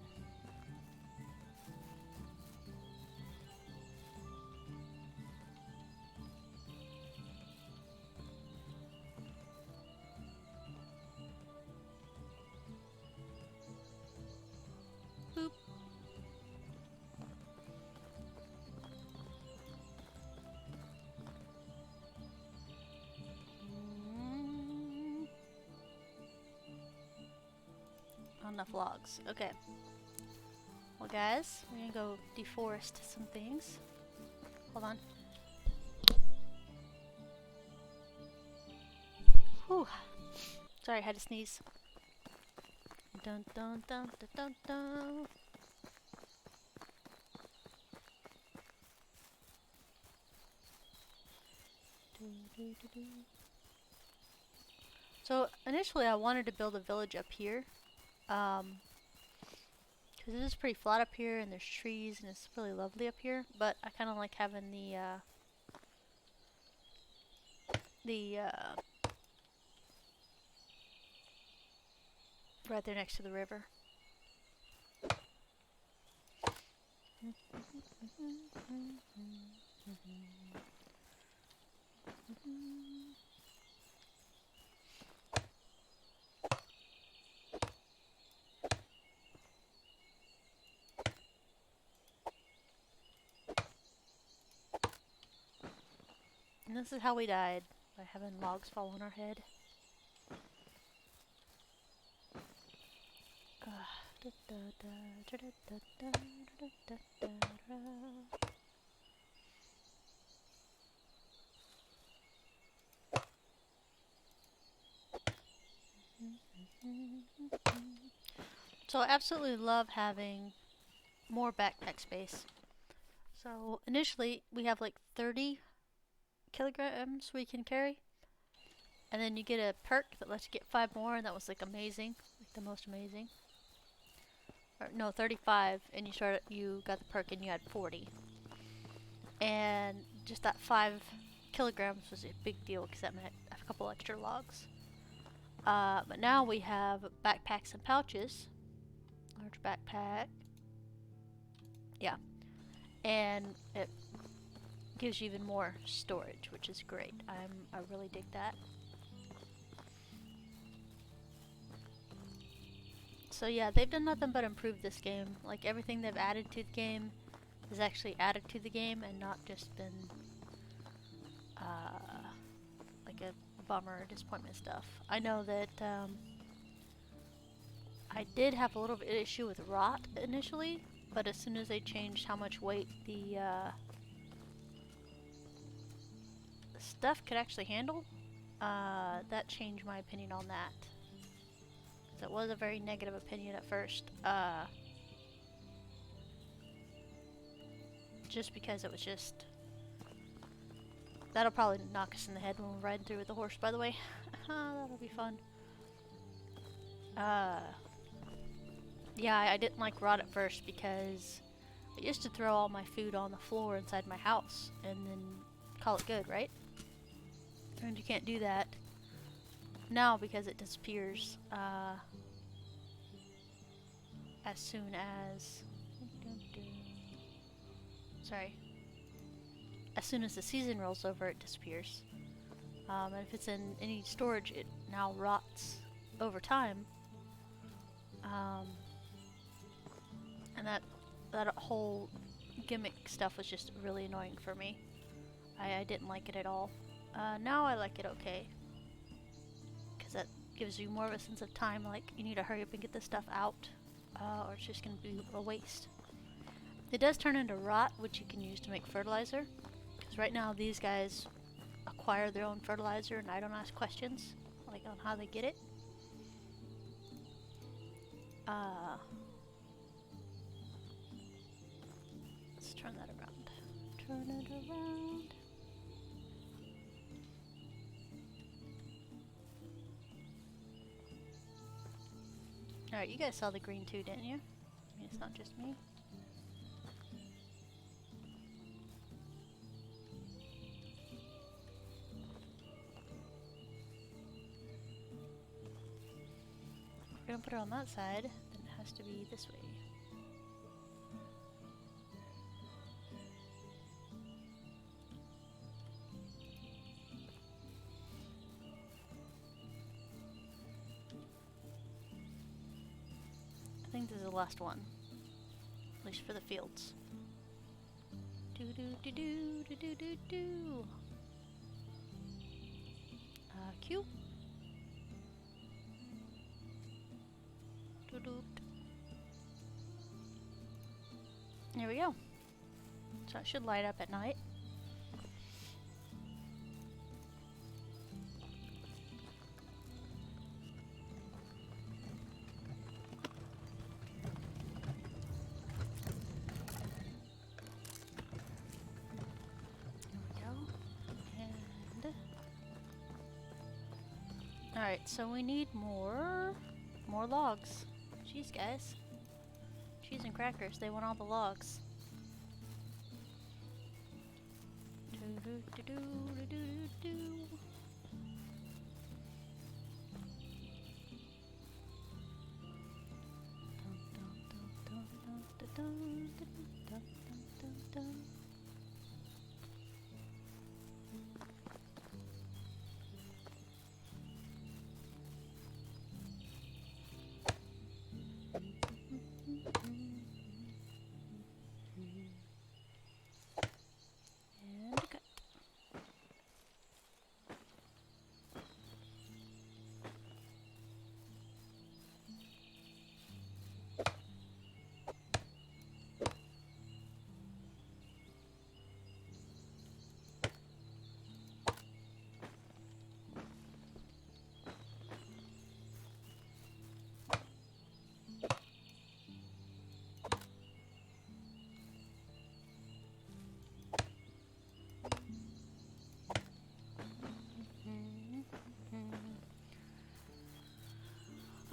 Boop. Not enough logs. Okay. Well, guys, we're gonna go deforest some things. Hold on. Whew. Sorry, I had to sneeze. Dun dun dun dun dun dun. So initially I wanted to build a village up here. Because it is pretty flat up here and there's trees and it's really lovely up here, but I kind of like having the right there next to the river. And this is how we died, by having logs fall on our head. So I absolutely love having more backpack space. So initially we have like 30 kilograms we can carry, and then you get a perk that lets you get 5 more, and that was like amazing, like the most amazing. Or no, 35, and you got the perk and you had 40, and just that 5 kilograms was a big deal because that meant a couple extra logs. But now we have backpacks and pouches. Large backpack, yeah, and it gives you even more storage, which is great. I really dig that. So yeah, they've done nothing but improve this game. Like everything they've added to the game is actually added to the game and not just been like a bummer or disappointment stuff. I know that I did have a little bit of issue with rot initially, but as soon as they changed how much weight the stuff could actually handle, that changed my opinion on that. It was a very negative opinion at first, just because it was just... That'll probably knock us in the head when we're riding through with the horse, by the way. That'll be fun. Yeah, I didn't like rot at first because I used to throw all my food on the floor inside my house and then call it good, right? And you can't do that now because it disappears as soon as... Sorry. As soon as the season rolls over, it disappears. And if it's in any storage, it now rots over time. And that whole gimmick stuff was just really annoying for me. I didn't like it at all. Now I like it okay. Because that gives you more of a sense of time, like you need to hurry up and get this stuff out, or it's just going to be a waste. It does turn into rot, which you can use to make fertilizer. Because right now these guys acquire their own fertilizer and I don't ask questions, like on how they get it. Let's turn that around. Turn it around. Alright, you guys saw the green too, didn't you? I mean, it's not just me. If we're gonna put it on that side, then it has to be this way. I think this is the last one, at least for the fields. Do do do do do do do do. Q. Doo doo. There we go. So it should light up at night. Alright, so we need more logs. Jeez, guys. Cheese and crackers, they want all the logs.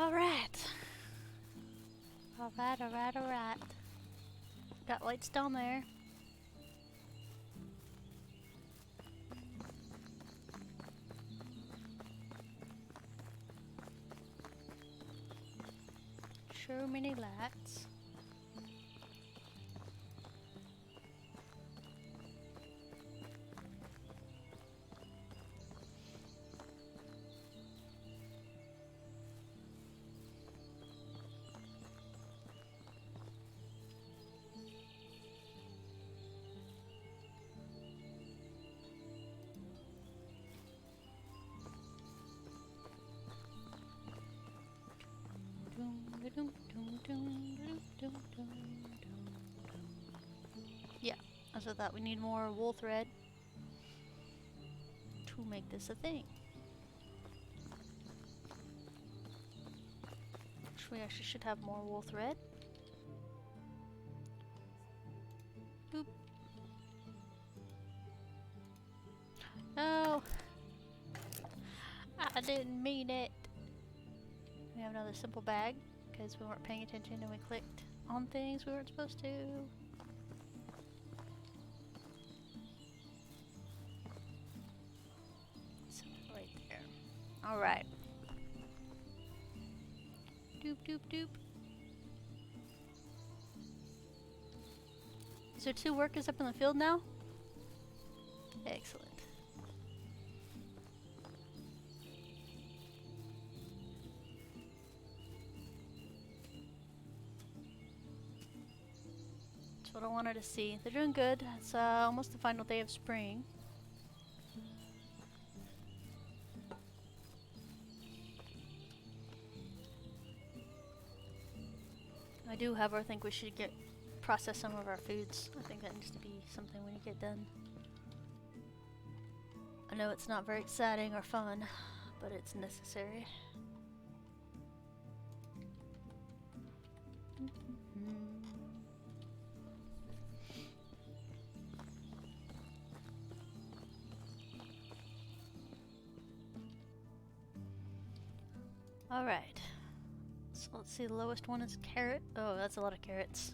Alright. Got lights down there. So many lights. Yeah, so that we need more wool thread to make this a thing. We actually should have more wool thread. Boop. No! I didn't mean it. We have another simple bag because we weren't paying attention and we clicked on things we weren't supposed to. So right there. Alright. Doop doop doop. Is there 2 workers up in the field now? Excellent. That's what I wanted to see. They're doing good. It's almost the final day of spring. I do, however, think we should process some of our foods. I think that needs to be something we need to get done. I know it's not very exciting or fun, but it's necessary. Alright, carrots. Let's see, the lowest one is carrot. Oh, that's a lot of carrots.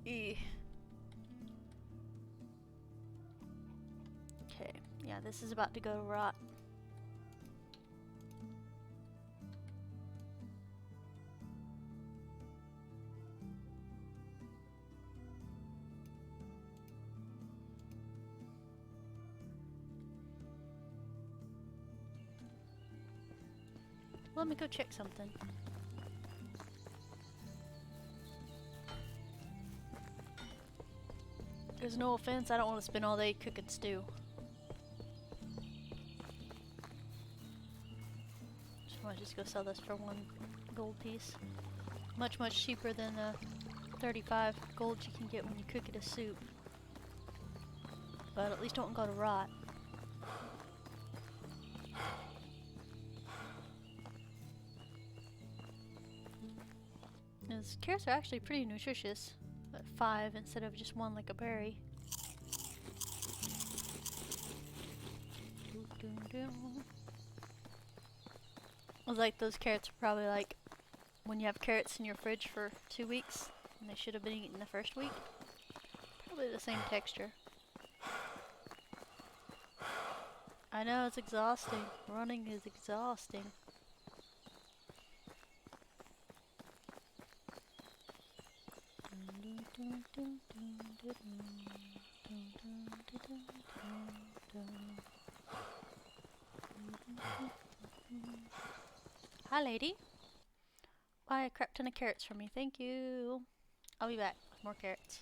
Eeh. Okay, yeah, this is about to go to rot. Let me go check something. There's no offense, I don't want to spend all day cooking stew. So I might just go sell this for 1 gold piece. Much, much cheaper than 35 gold you can get when you cook it as soup. But at least don't go to rot. These carrots are actually pretty nutritious, but 5 instead of just 1 like a berry. I was like, those carrots are probably like when you have carrots in your fridge for 2 weeks and they should have been eaten the first week. Probably the same texture. I know, it's exhausting. Running is exhausting. Hi, lady. Buy a crap ton of carrots for me. Thank you. I'll be back with more carrots.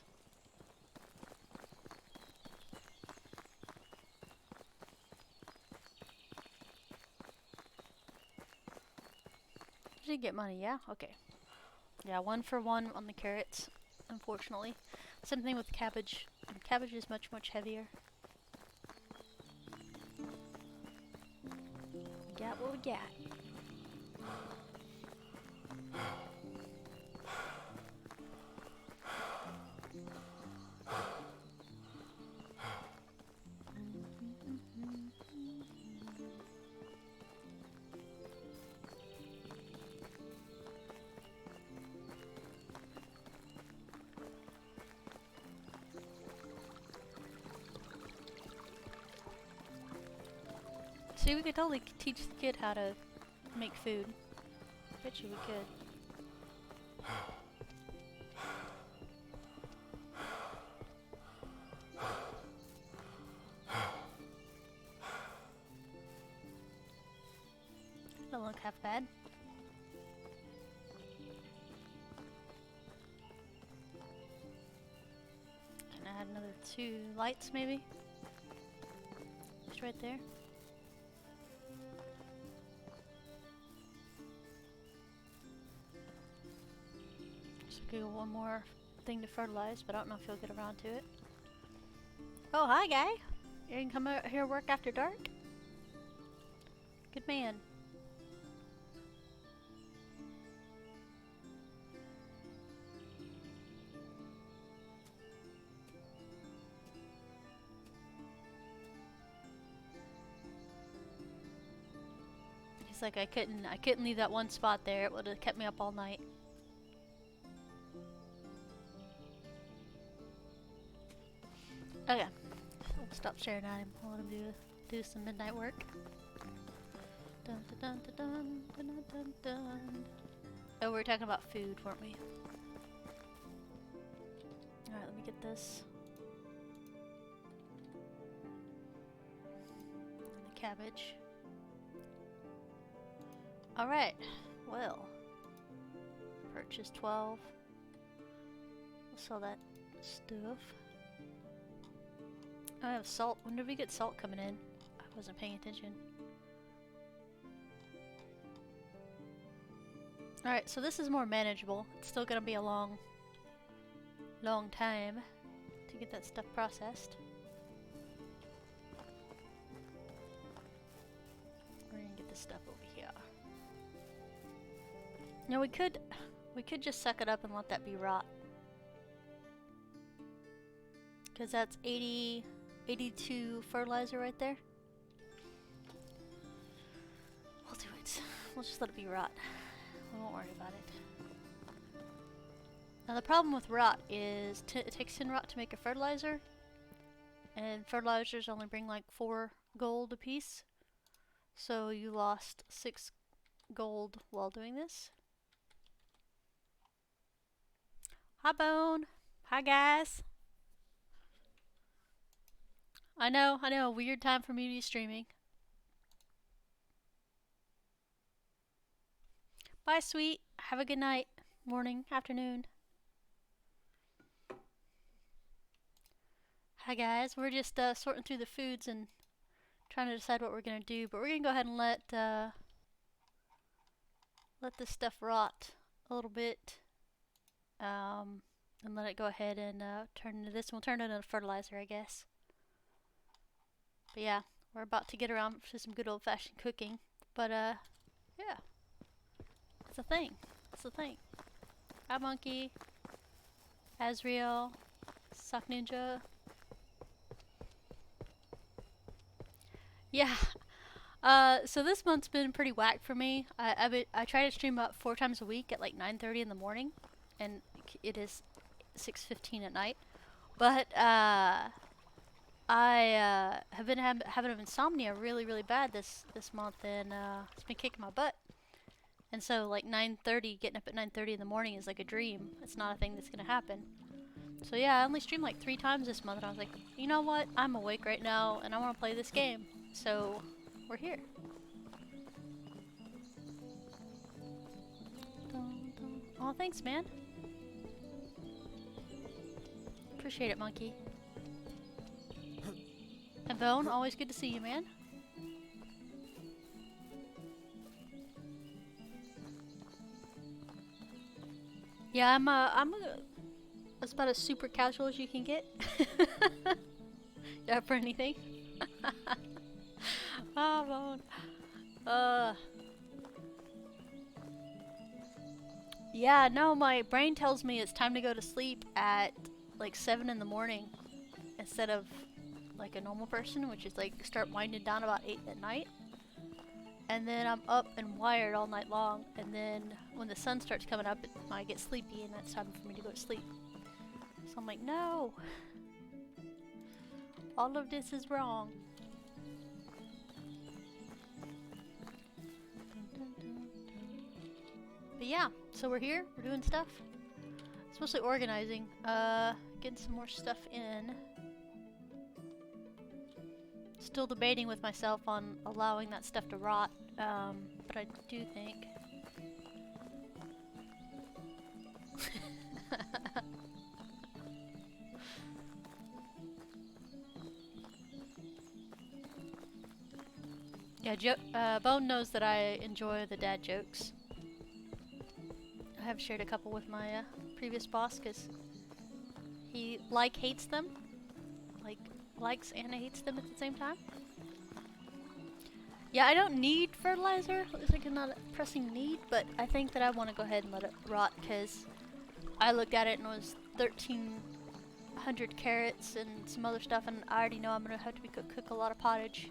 Did you get money? Yeah? Okay. Yeah, 1 for 1 on the carrots, unfortunately. Same thing with cabbage. And cabbage is much, much heavier. We got what we got. See, we could totally teach the kid how to make food. Bet you we could. Don't look half bad. Can I add another 2 lights maybe? Just right there. Do 1 more thing to fertilize, but I don't know if he'll get around to it. Oh, hi, guy. You can come out here work after dark? Good man. He's like, I couldn't leave that one spot there. It would have kept me up all night. Okay, I'll stop staring at him. I'll let him do some midnight work. Dun, dun, dun, dun, dun, dun, dun, dun. Oh, we were talking about food, weren't we? Alright, let me get this. And the cabbage. Alright, well. Purchase 12. We'll sell that stuff. I have salt. When did we get salt coming in? I wasn't paying attention. Alright, so this is more manageable. It's still gonna be a long time to get that stuff processed. We're gonna get this stuff over here. No, we could just suck it up and let that be rot. Cause that's 82 fertilizer right there. We'll do it. We'll just let it be rot. We won't worry about it. Now the problem with rot is it takes 10 rot to make a fertilizer, and fertilizers only bring like 4 gold apiece. So you lost 6 gold while doing this. Hi Bone! Hi guys! I know, weird time for me to be streaming. Bye sweet, have a good night, morning, afternoon. Hi guys, we're just sorting through the foods and trying to decide what we're gonna do, but we're gonna go ahead and let this stuff rot a little bit, and let it go ahead and turn into this. We'll turn it into fertilizer, I guess. But yeah, we're about to get around to some good old-fashioned cooking. But yeah, it's a thing. It's a thing. Hi Monkey, Azriel, Sock Ninja. Yeah. So this month's been pretty whack for me. I try to stream about 4 times a week at like 9:30 in the morning, and it is 6:15 at night. But I have been having insomnia really bad this month, and it's been kicking my butt. And so like 9:30, getting up at 9:30 in the morning is like a dream. It's not a thing that's gonna happen. So yeah, I only streamed like 3 times this month, and I was like, you know what? I'm awake right now, and I want to play this game. So we're here. Oh, thanks, man. Appreciate it, Monkey. And Bone, always good to see you, man. Yeah, I'm that's about as super casual as you can get. Yeah, for anything. Oh, Bone. Yeah, no, my brain tells me it's time to go to sleep at like 7 in the morning instead of like a normal person, which is like start winding down about 8 at night. And then I'm up and wired all night long, and then when the sun starts coming up, I get sleepy, and that's time for me to go to sleep. So I'm like, no! All of this is wrong. But yeah, so we're here, we're doing stuff. It's mostly organizing, getting some more stuff in. Still debating with myself on allowing that stuff to rot, but I do think. Yeah, Bone knows that I enjoy the dad jokes. I have shared a couple with my previous boss because he hates them, likes and hates them at the same time. Yeah, I don't need fertilizer. It's like not a pressing need, but I think that I want to go ahead and let it rot because I looked at it and it was 1,300 carrots and some other stuff, and I already know I'm gonna have to cook a lot of pottage.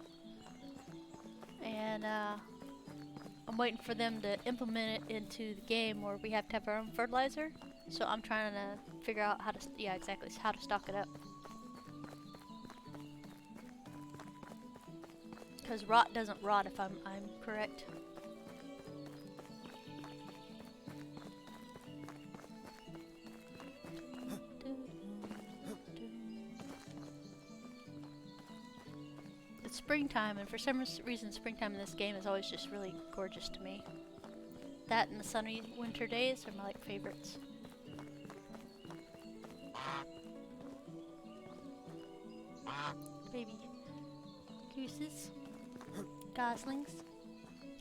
And I'm waiting for them to implement it into the game where we have to have our own fertilizer. So I'm trying to figure out how to, yeah, exactly, how to stock it up. Because rot doesn't rot if I'm correct. It's springtime, and for some reason springtime in this game is always just really gorgeous to me. That and the sunny winter days are my favorites. Baby gooses. Goslings.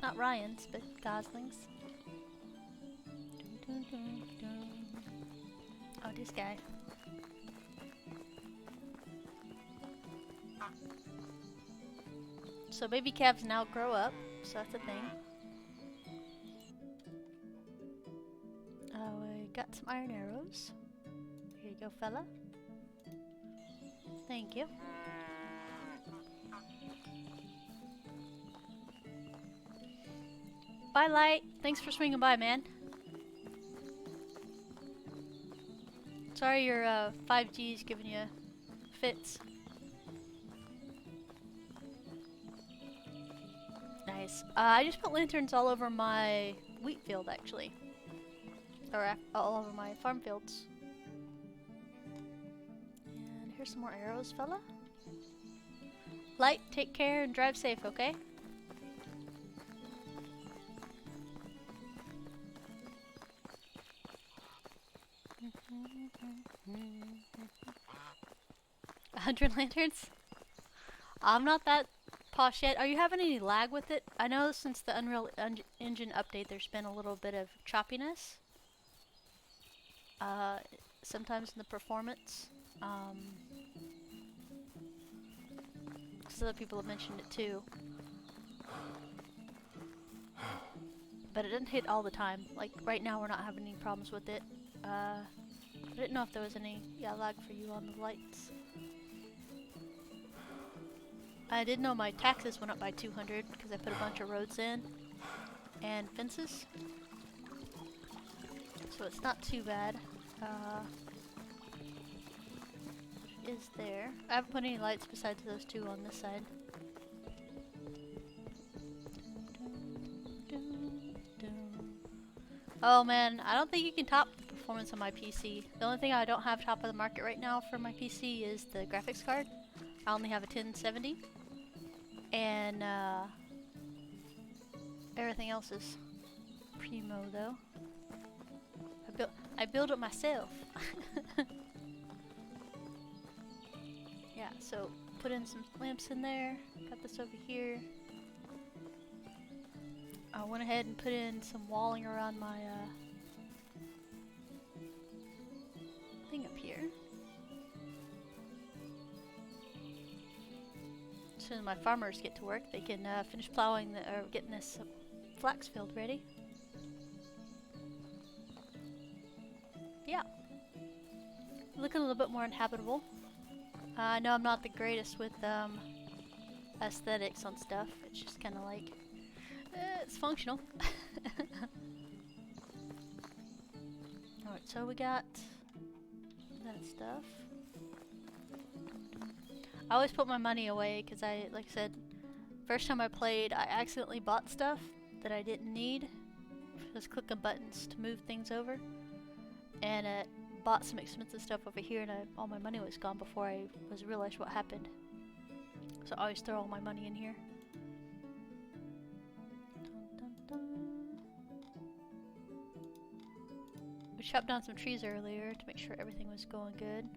Not Ryans, but goslings. Dun, dun, dun. Oh, this guy. So baby calves now grow up, so that's a thing. We got some iron arrows. Here you go, fella. Thank you. Bye, Light. Thanks for swinging by, man. Sorry your 5G's giving you fits. Nice. I just put lanterns all over my wheat field, actually. Or all over my farm fields. And here's some more arrows, fella. Light, take care, and drive safe, okay? A 100 lanterns? I'm not that posh yet. Are you having any lag with it? I know since the Unreal Engine update there's been a little bit of choppiness. Sometimes in the performance. Some other people have mentioned it too. But it doesn't hit all the time. Like right now we're not having any problems with it. I didn't know if there was any lag for you on the lights. I did know my taxes went up by 200 because I put a bunch of roads in and fences. So it's not too bad. Is there? I haven't put any lights besides those two on this side. Oh man, I don't think you can top the performance on my PC. The only thing I don't have top of the market right now for my PC is the graphics card. I only have a 1070. And everything else is primo though. I build it myself. Yeah, so put in some lamps in there. Got this over here. I went ahead and put in some walling around my thing up here. As soon as my farmers get to work, they can finish plowing or getting this flax field ready. Yeah, looking a little bit more inhabitable. I know I'm not the greatest with aesthetics on stuff. It's just kind of like it's functional. Alright, so we got that stuff. I always put my money away because like I said, first time I played, I accidentally bought stuff that I didn't need. Just clicking buttons to move things over. And it bought some expensive stuff over here and all my money was gone before I realized what happened. So I always throw all my money in here. Dun, dun, dun. We chopped down some trees earlier to make sure everything was going good.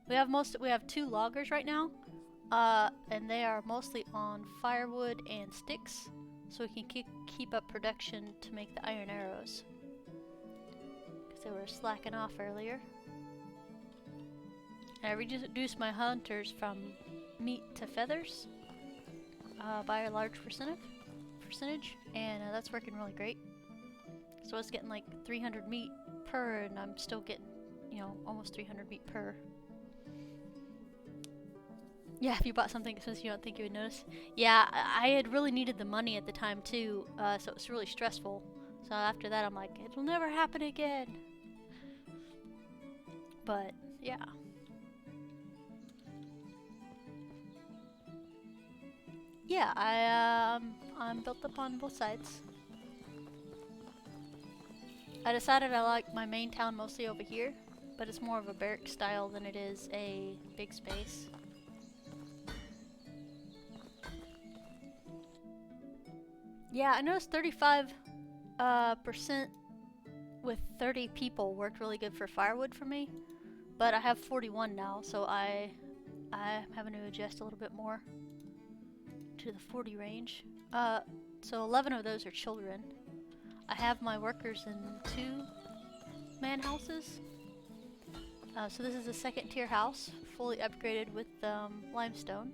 We have 2 loggers right now, and they are mostly on firewood and sticks, so we can keep up production to make the iron arrows. Because they were slacking off earlier. And I reduced my hunters from meat to feathers by a large percentage, and that's working really great. So I was getting like 300 meat per, and I'm still getting, almost 300 meat per. Yeah, if you bought something expensive you don't think you would notice. Yeah, I had really needed the money at the time too, so it was really stressful. So after that I'm like, it'll never happen again. But, yeah. Yeah, I'm built up on both sides. I decided I like my main town mostly over here, but it's more of a barrack style than it is a big space. Yeah, I noticed 35% with 30 people worked really good for firewood for me, but I have 41 now, so I'm having to adjust a little bit more to the 40 range. So 11 of those are children. I have my workers in 2-man houses. So this is a 2nd tier house, fully upgraded with limestone.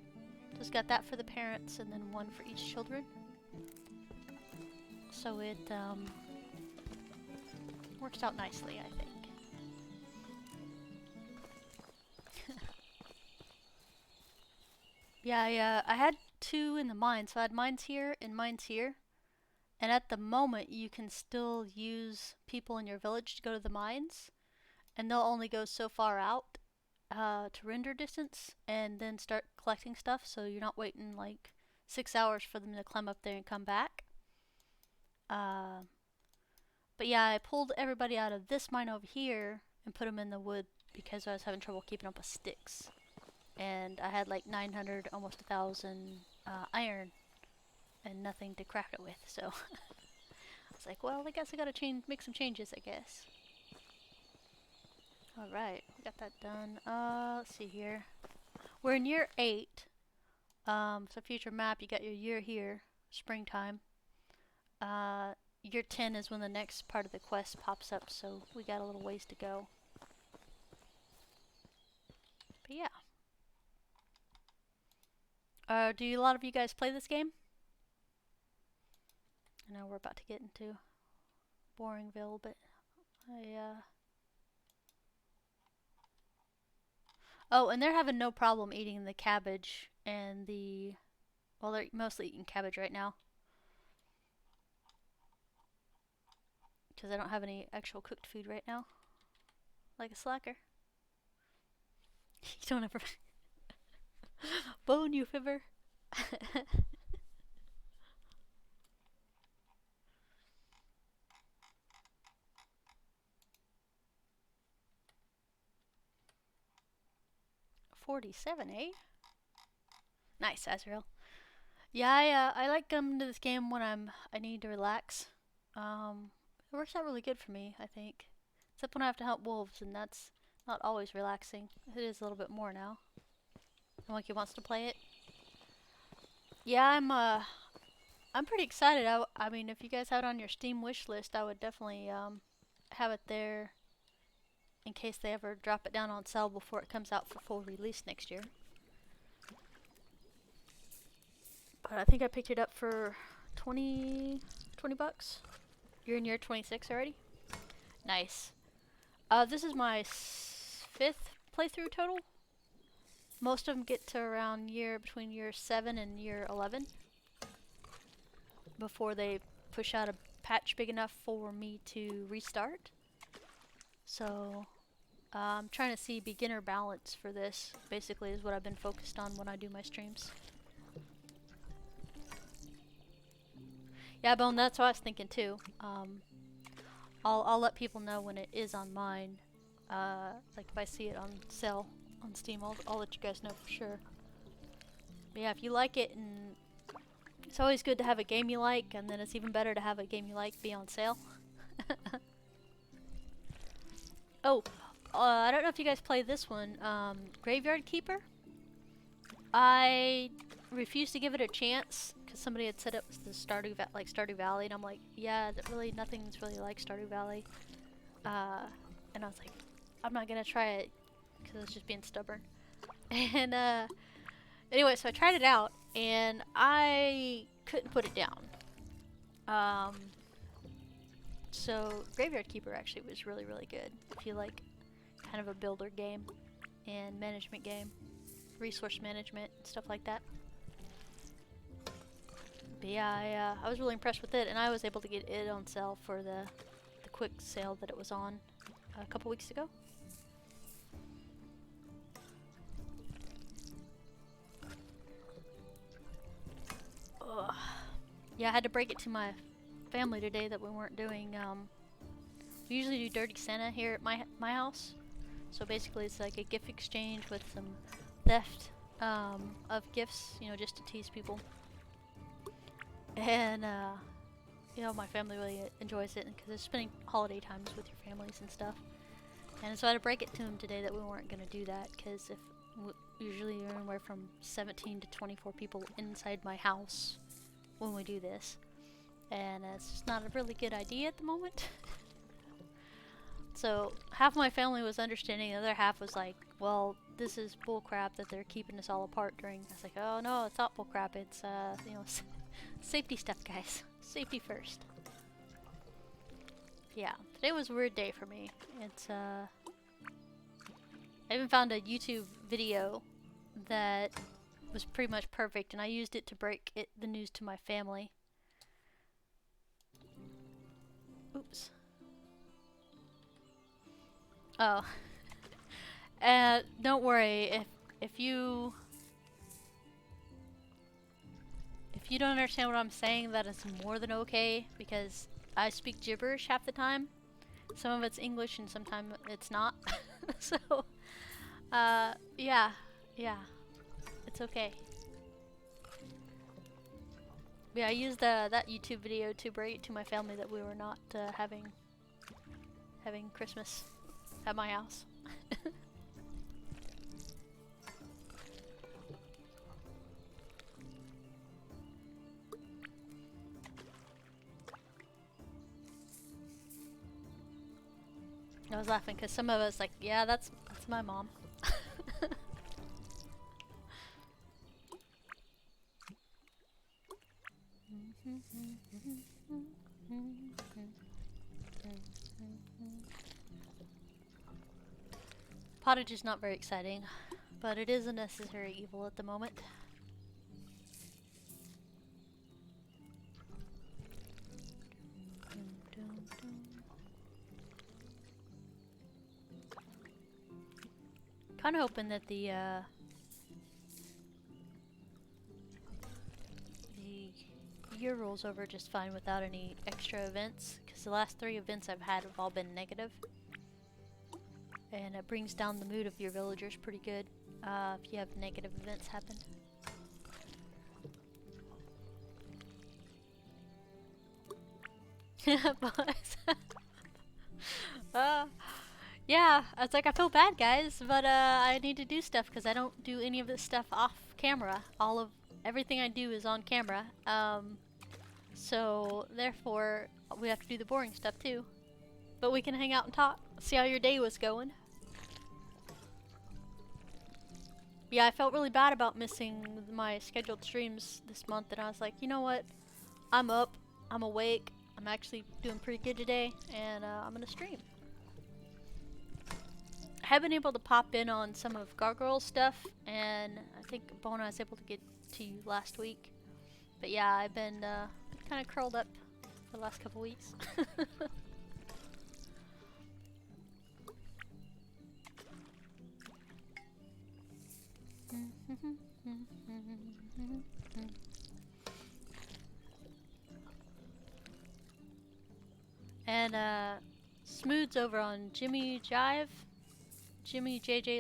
Just got that for the parents and then 1 for each children. So it works out nicely, I think. Yeah, I had 2 in the mine, so I had mines here and mines here. And at the moment, you can still use people in your village to go to the mines. and they'll only go so far out to render distance, and then start collecting stuff. So you're not waiting like 6 hours for them to climb up there and come back. Uh, but yeah, I pulled everybody out of this mine over here and put them in the wood because I was having trouble keeping up with sticks. And I had like 900, almost 1,000 iron and nothing to craft it with. So I was like, well, I guess I gotta make some changes, I guess. Alright, we got that done. Let's see here. We're in year 8. So future map, you got your year here, springtime. Year 10 is when the next part of the quest pops up, so we got a little ways to go. But yeah. Do a lot of you guys play this game? I know we're about to get into Boringville, but Oh, and they're having no problem eating the cabbage and the... Well, they're mostly eating cabbage right now. Because I don't have any actual cooked food right now. Like a slacker. You don't ever... Bone, you fibber. 47, eh? Nice, Azrael. Yeah, I like coming to this game when I need to relax. It works out really good for me, I think. Except when I have to hunt wolves, and that's not always relaxing. It is a little bit more now. And Monkey wants to play it. Yeah, I'm pretty excited. I mean, if you guys have it on your Steam wish list, I would definitely have it there in case they ever drop it down on sale before it comes out for full release next year. But I think I picked it up for 20 bucks. You're in year 26 already? Nice. This is my 5th playthrough total. Most of them get to around between year 7 and year 11 before they push out a patch big enough for me to restart. So I'm trying to see beginner balance for this, basically, is what I've been focused on when I do my streams. Yeah, Bone, that's what I was thinking too. I'll let people know when it is on mine. Like if I see it on sale on Steam, I'll let you guys know for sure. But yeah, if you like it, and it's always good to have a game you like, and then it's even better to have a game you like be on sale. Oh, I don't know if you guys play this one, Graveyard Keeper. I refused to give it a chance because somebody had said it was the Stardew Valley, and I'm like, yeah, nothing's really like Stardew Valley. And I was like, I'm not gonna try it because I was just being stubborn. And anyway, so I tried it out, and I couldn't put it down. So Graveyard Keeper actually was really, really good if you like kind of a builder game and management game, resource management, stuff like that. But yeah, I was really impressed with it, and I was able to get it on sale for the quick sale that it was on a couple weeks ago. Ugh. Yeah, I had to break it to my family today that we weren't doing, we usually do Dirty Santa here at my house. So basically it's like a gift exchange with some theft of gifts, you know, just to tease people. And, you know, my family really enjoys it because it's spending holiday times with your families and stuff. And so I had to break it to them today that we weren't going to do that because usually you're anywhere from 17 to 24 people inside my house when we do this. And it's just not a really good idea at the moment. So half of my family was understanding, the other half was like, well, this is bullcrap that they're keeping us all apart during. I was like, oh no, it's not bullcrap, it's you know, safety stuff, guys. Safety first. Yeah, today was a weird day for me. It's I even found a YouTube video that was pretty much perfect, and I used it to break the news to my family. Oops. Oh. Don't worry, if you don't understand what I'm saying, that is more than okay, because I speak gibberish half the time. Some of it's English and sometimes it's not. So, yeah, it's okay. Yeah, I used that YouTube video to break to my family that we were not having Christmas at my house. I was laughing because some of us like, yeah, that's my mom. Pottage is not very exciting, but it is a necessary evil at the moment. Kind of hoping that the year rolls over just fine without any extra events, because the last 3 events I've had have all been negative. And it brings down the mood of your villagers pretty good if you have negative events happen. Yeah, boys. Yeah, it's like I feel bad, guys, but I need to do stuff because I don't do any of this stuff off camera. Everything I do is on camera. So therefore we have to do the boring stuff too. But we can hang out and talk, see how your day was going. Yeah, I felt really bad about missing my scheduled streams this month, and I was like, you know what? I'm up, I'm awake, I'm actually doing pretty good today, and I'm gonna stream. I have been able to pop in on some of Gargoyle's stuff, and I think Bona was able to get to you last week. But yeah, I've been kind of curled up for the last couple weeks. And Smooth's over on Jimmy JJ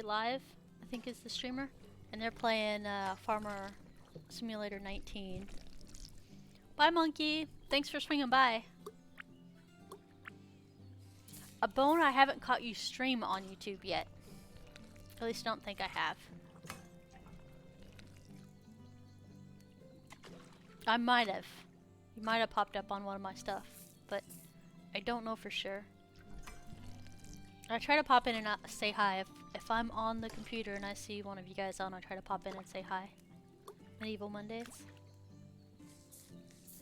Live, I think is the streamer, and they're playing Farmer Simulator 19. Bye, Monkey. Thanks for swinging by. A bone, I haven't caught you stream on YouTube yet. At least I don't think I have. I might have. You might have popped up on one of my stuff, but I don't know for sure. I try to pop in and say hi. If I'm on the computer and I see one of you guys on, I try to pop in and say hi. Medieval Mondays.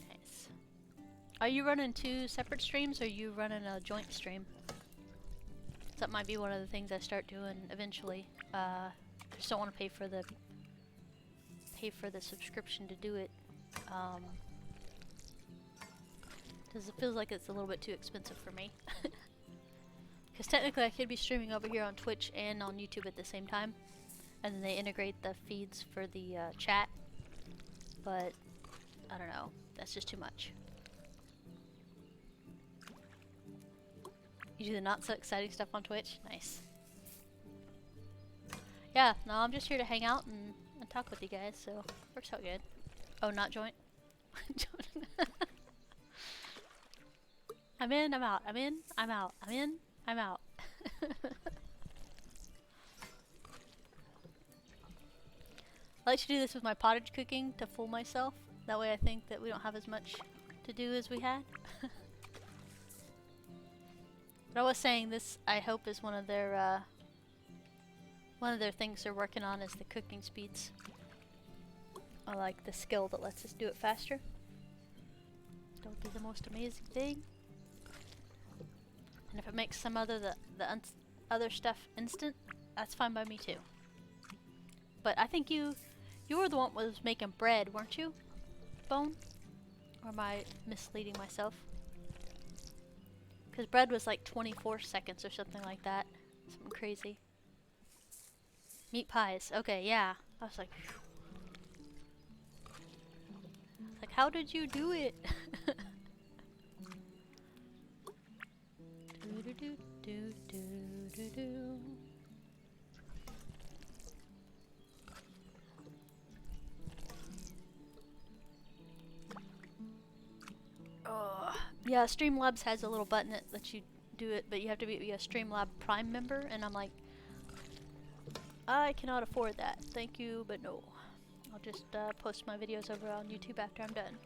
Nice. Are you running 2 separate streams, or are you running a joint stream? That might be one of the things I start doing eventually. I just don't want to pay for the subscription to do it. Because it feels like it's a little bit too expensive for me. Because technically I could be streaming over here on Twitch and on YouTube at the same time, and then they integrate the feeds for the chat, but I don't know, that's just too much. You do the not so exciting stuff on Twitch? Nice. Yeah, no, I'm just here to hang out and talk with you guys, so works out good. Oh, not joint? I'm in, I'm out, I'm in, I'm out, I'm in, I'm out. I like to do this with my pottage cooking to fool myself. That way I think that we don't have as much to do as we had. But I was saying this, I hope, is one of their things they're working on, is the cooking speeds. I like the skill that lets us do it faster. That would be the most amazing thing. And if it makes some other other stuff instant, that's fine by me too. But I think you were the one that was making bread, weren't you, Bone? Or am I misleading myself? Because bread was like 24 seconds or something like that. Something crazy. Meat pies. Okay, yeah. I was like, how did you do it? Do do do do do do. Oh, yeah. Streamlabs has a little button that lets you do it, but you have to be a Streamlab Prime member, and I'm like, I cannot afford that. Thank you, but no. I'll just post my videos over on YouTube after I'm done.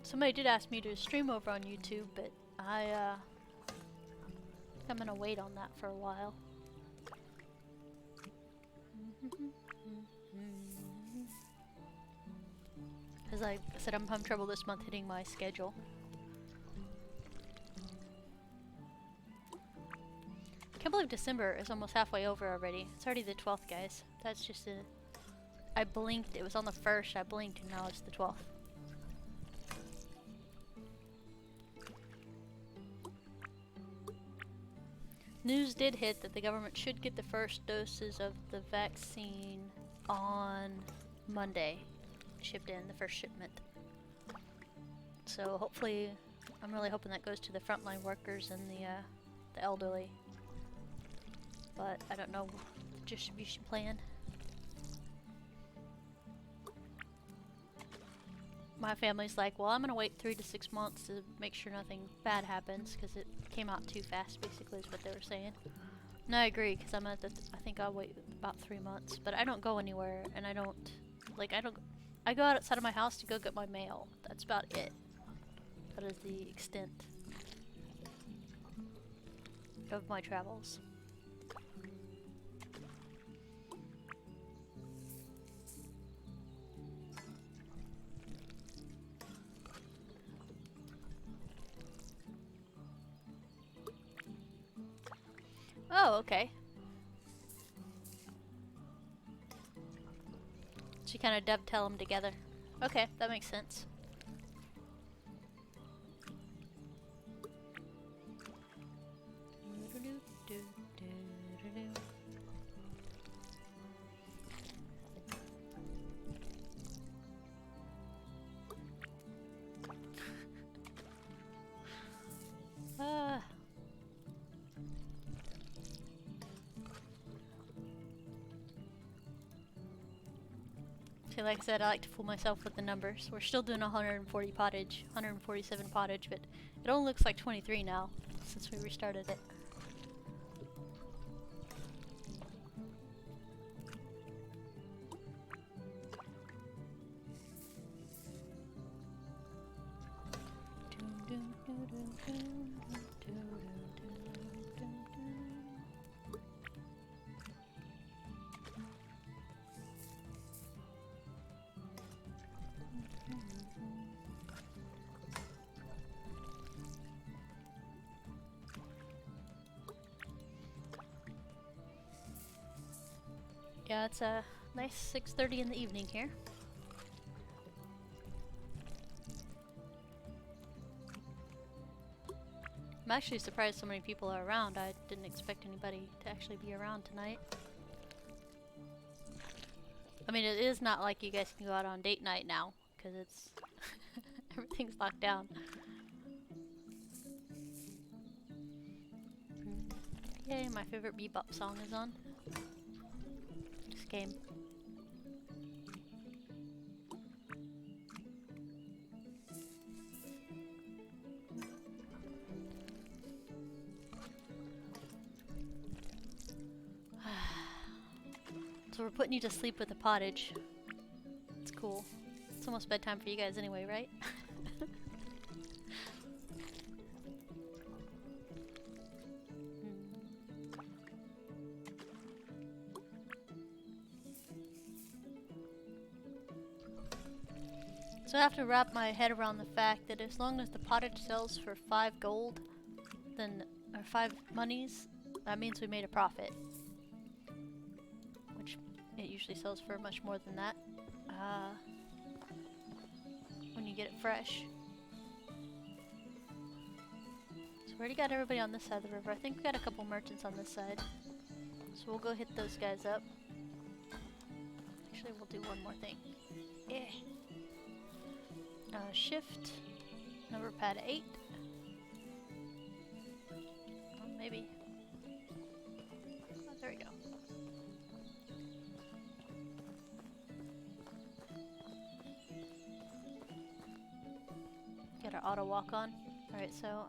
Somebody did ask me to stream over on YouTube, but I'm gonna wait on that for a while. Because like I said, I'm having trouble this month hitting my schedule. I can't believe December is almost halfway over already. It's already the 12th, guys. That's just a... I blinked. It was on the 1st. I blinked and now it's the 12th. News did hit that the government should get the first doses of the vaccine on Monday. Shipped in, the first shipment. So hopefully, I'm really hoping that goes to the frontline workers and the elderly. But I don't know the distribution plan. My family's like, well, I'm gonna wait 3 to 6 months to make sure nothing bad happens because it came out too fast, basically, is what they were saying. And I agree, because I'm at the, I think I'll wait about 3 months. But I don't go anywhere, and I don't, I go outside of my house to go get my mail. That's about it. That is the extent of my travels. Oh, okay. So you kind of dovetail them together. Okay, that makes sense. See, like I said, I like to fool myself with the numbers. We're still doing 140 pottage, 147 pottage, but it only looks like 23 now since we restarted it. Yeah, it's a nice 6:30 in the evening here. I'm actually surprised so many people are around. I didn't expect anybody to actually be around tonight. I mean, it is not like you guys can go out on date night now, because it's... everything's locked down. Yay, my favorite bebop song is on. This game. So we're putting you to sleep with the pottage. It's cool. It's almost bedtime for you guys anyway, right? So I have to wrap my head around the fact that as long as the pottage sells for 5 gold, then, or 5 monies, that means we made a profit. Which it usually sells for much more than that. When you get it fresh. So we already got everybody on this side of the river. I think we got a couple merchants on this side. So we'll go hit those guys up. Actually, we'll do one more thing. Yeah. Shift. Number pad 8. Oh, maybe. Oh, there we go. Get our auto walk on. Alright, so,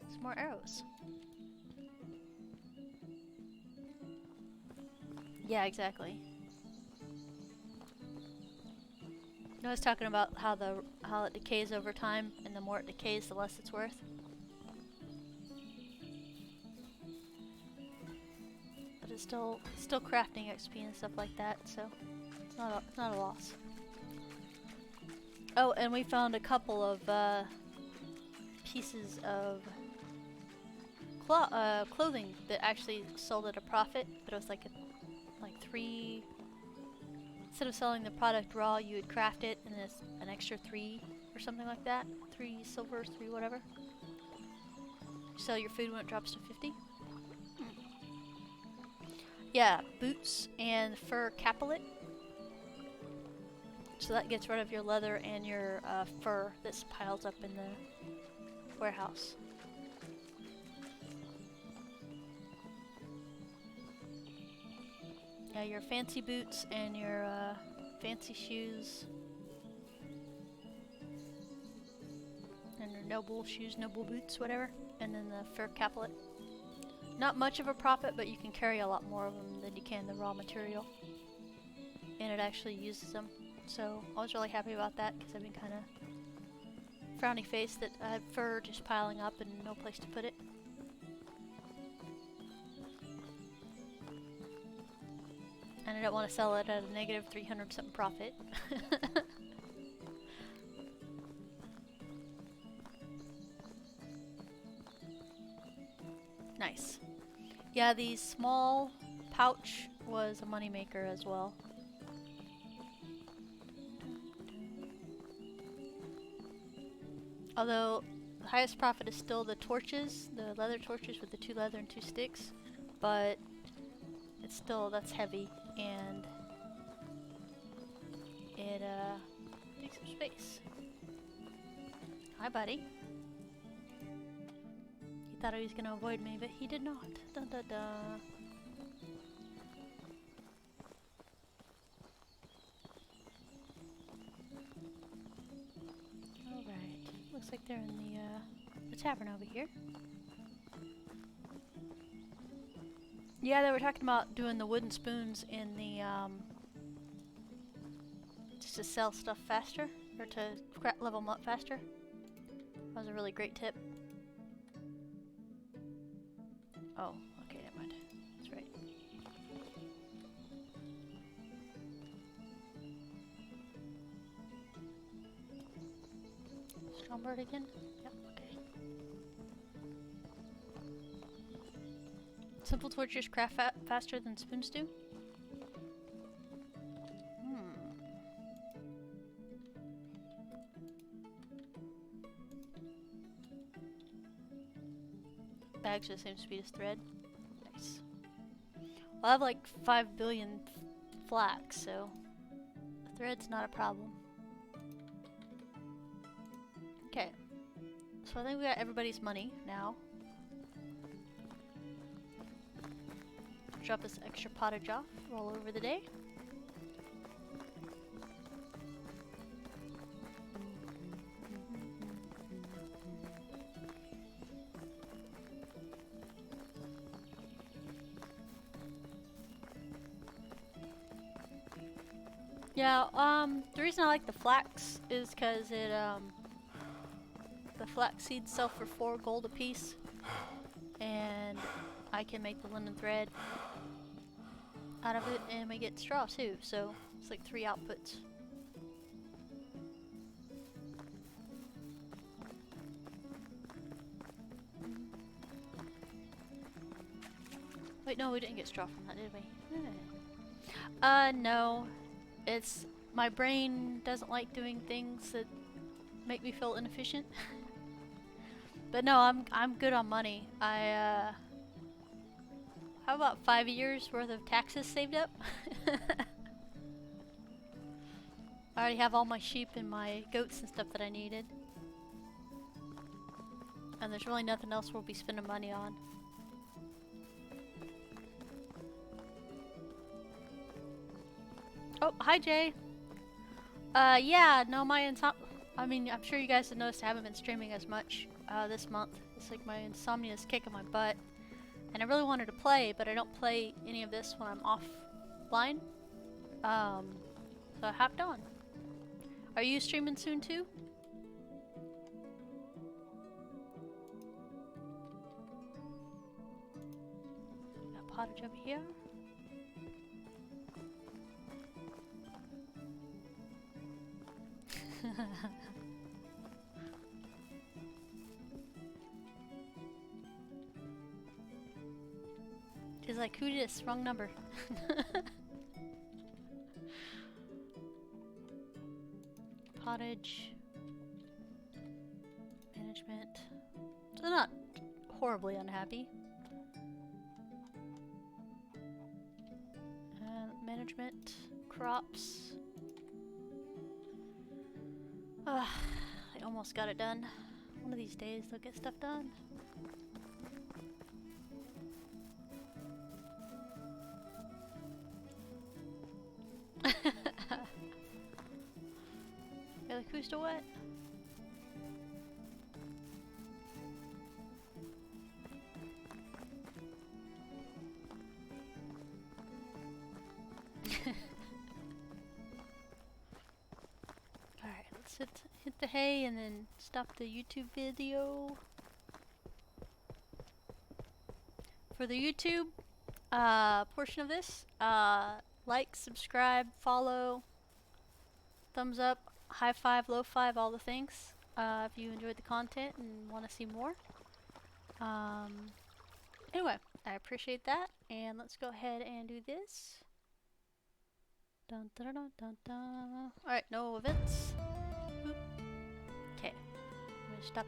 some more arrows. Yeah, exactly. I was talking about how it decays over time, and the more it decays, the less it's worth. But it's still crafting XP and stuff like that, so it's not a loss. Oh, and we found a couple of pieces of clothing that actually sold at a profit, but it was like 3. Instead of selling the product raw, you would craft it, and it's an extra 3 or something like that. 3 silver, 3 whatever. You sell your food when it drops to 50. Yeah, boots and fur capelet. So that gets rid of your leather and your fur that's piled up in the warehouse. Yeah, your fancy boots and your fancy shoes. And your noble shoes, noble boots, whatever. And then the fur capelet. Not much of a profit, but you can carry a lot more of them than you can the raw material. And it actually uses them. So I was really happy about that because I've been kind of frowny faced that I had fur just piling up and no place to put it. And I don't want to sell it at a negative 300 something profit. Nice. Yeah, the small pouch was a moneymaker as well. Although the highest profit is still the torches, the leather torches with the 2 leather and 2 sticks, but it's still, that's heavy. And it takes up space. Hi, buddy. He thought he was gonna avoid me, but he did not. Dun dun dun. Alright. Looks like they're in the tavern over here. Yeah, they were talking about doing the wooden spoons in the, just to sell stuff faster, or to level them up faster. That was a really great tip. Oh, okay, never mind. That's right. Strongbird again? Yep, okay. Simple torches craft faster than spoons do? Bags the same speed as thread. Nice. Well, I have like 5 billion flax, so the thread's not a problem. Okay. So I think we got everybody's money now. Drop this extra pottage off, roll over the day. Yeah, the reason I like the flax is because it, the flax seeds sell for 4 gold a piece, and I can make the linen thread out of it, and we get straw too, so it's like 3 outputs. Wait, no, we didn't get straw from that, did we? No. It's, my brain doesn't like doing things that make me feel inefficient. But no, I'm good on money. I have about 5 years worth of taxes saved up. I already have all my sheep and my goats and stuff that I needed. And there's really nothing else we'll be spending money on. Oh, hi Jay. Yeah, no, I mean, I'm sure you guys have noticed I haven't been streaming as much this month. It's like my insomnia is kicking my butt. And I really wanted to play, but I don't play any of this when I'm offline. So I hopped on. Are you streaming soon too? Got pottage over here. She's like, who dis? Wrong number. Pottage. Management. So not horribly unhappy. Management. Crops. I almost got it done. One of these days they'll get stuff done. You're like, who's still what? Alright, let's hit the hay and then stop the YouTube video. For the YouTube portion of this, like, subscribe, follow, thumbs up, high five, low five, all the things. If you enjoyed the content and want to see more. Anyway, I appreciate that, and let's go ahead and do this. Dun, dun, dun, dun, dun. Alright, no events. Okay, I'm gonna stop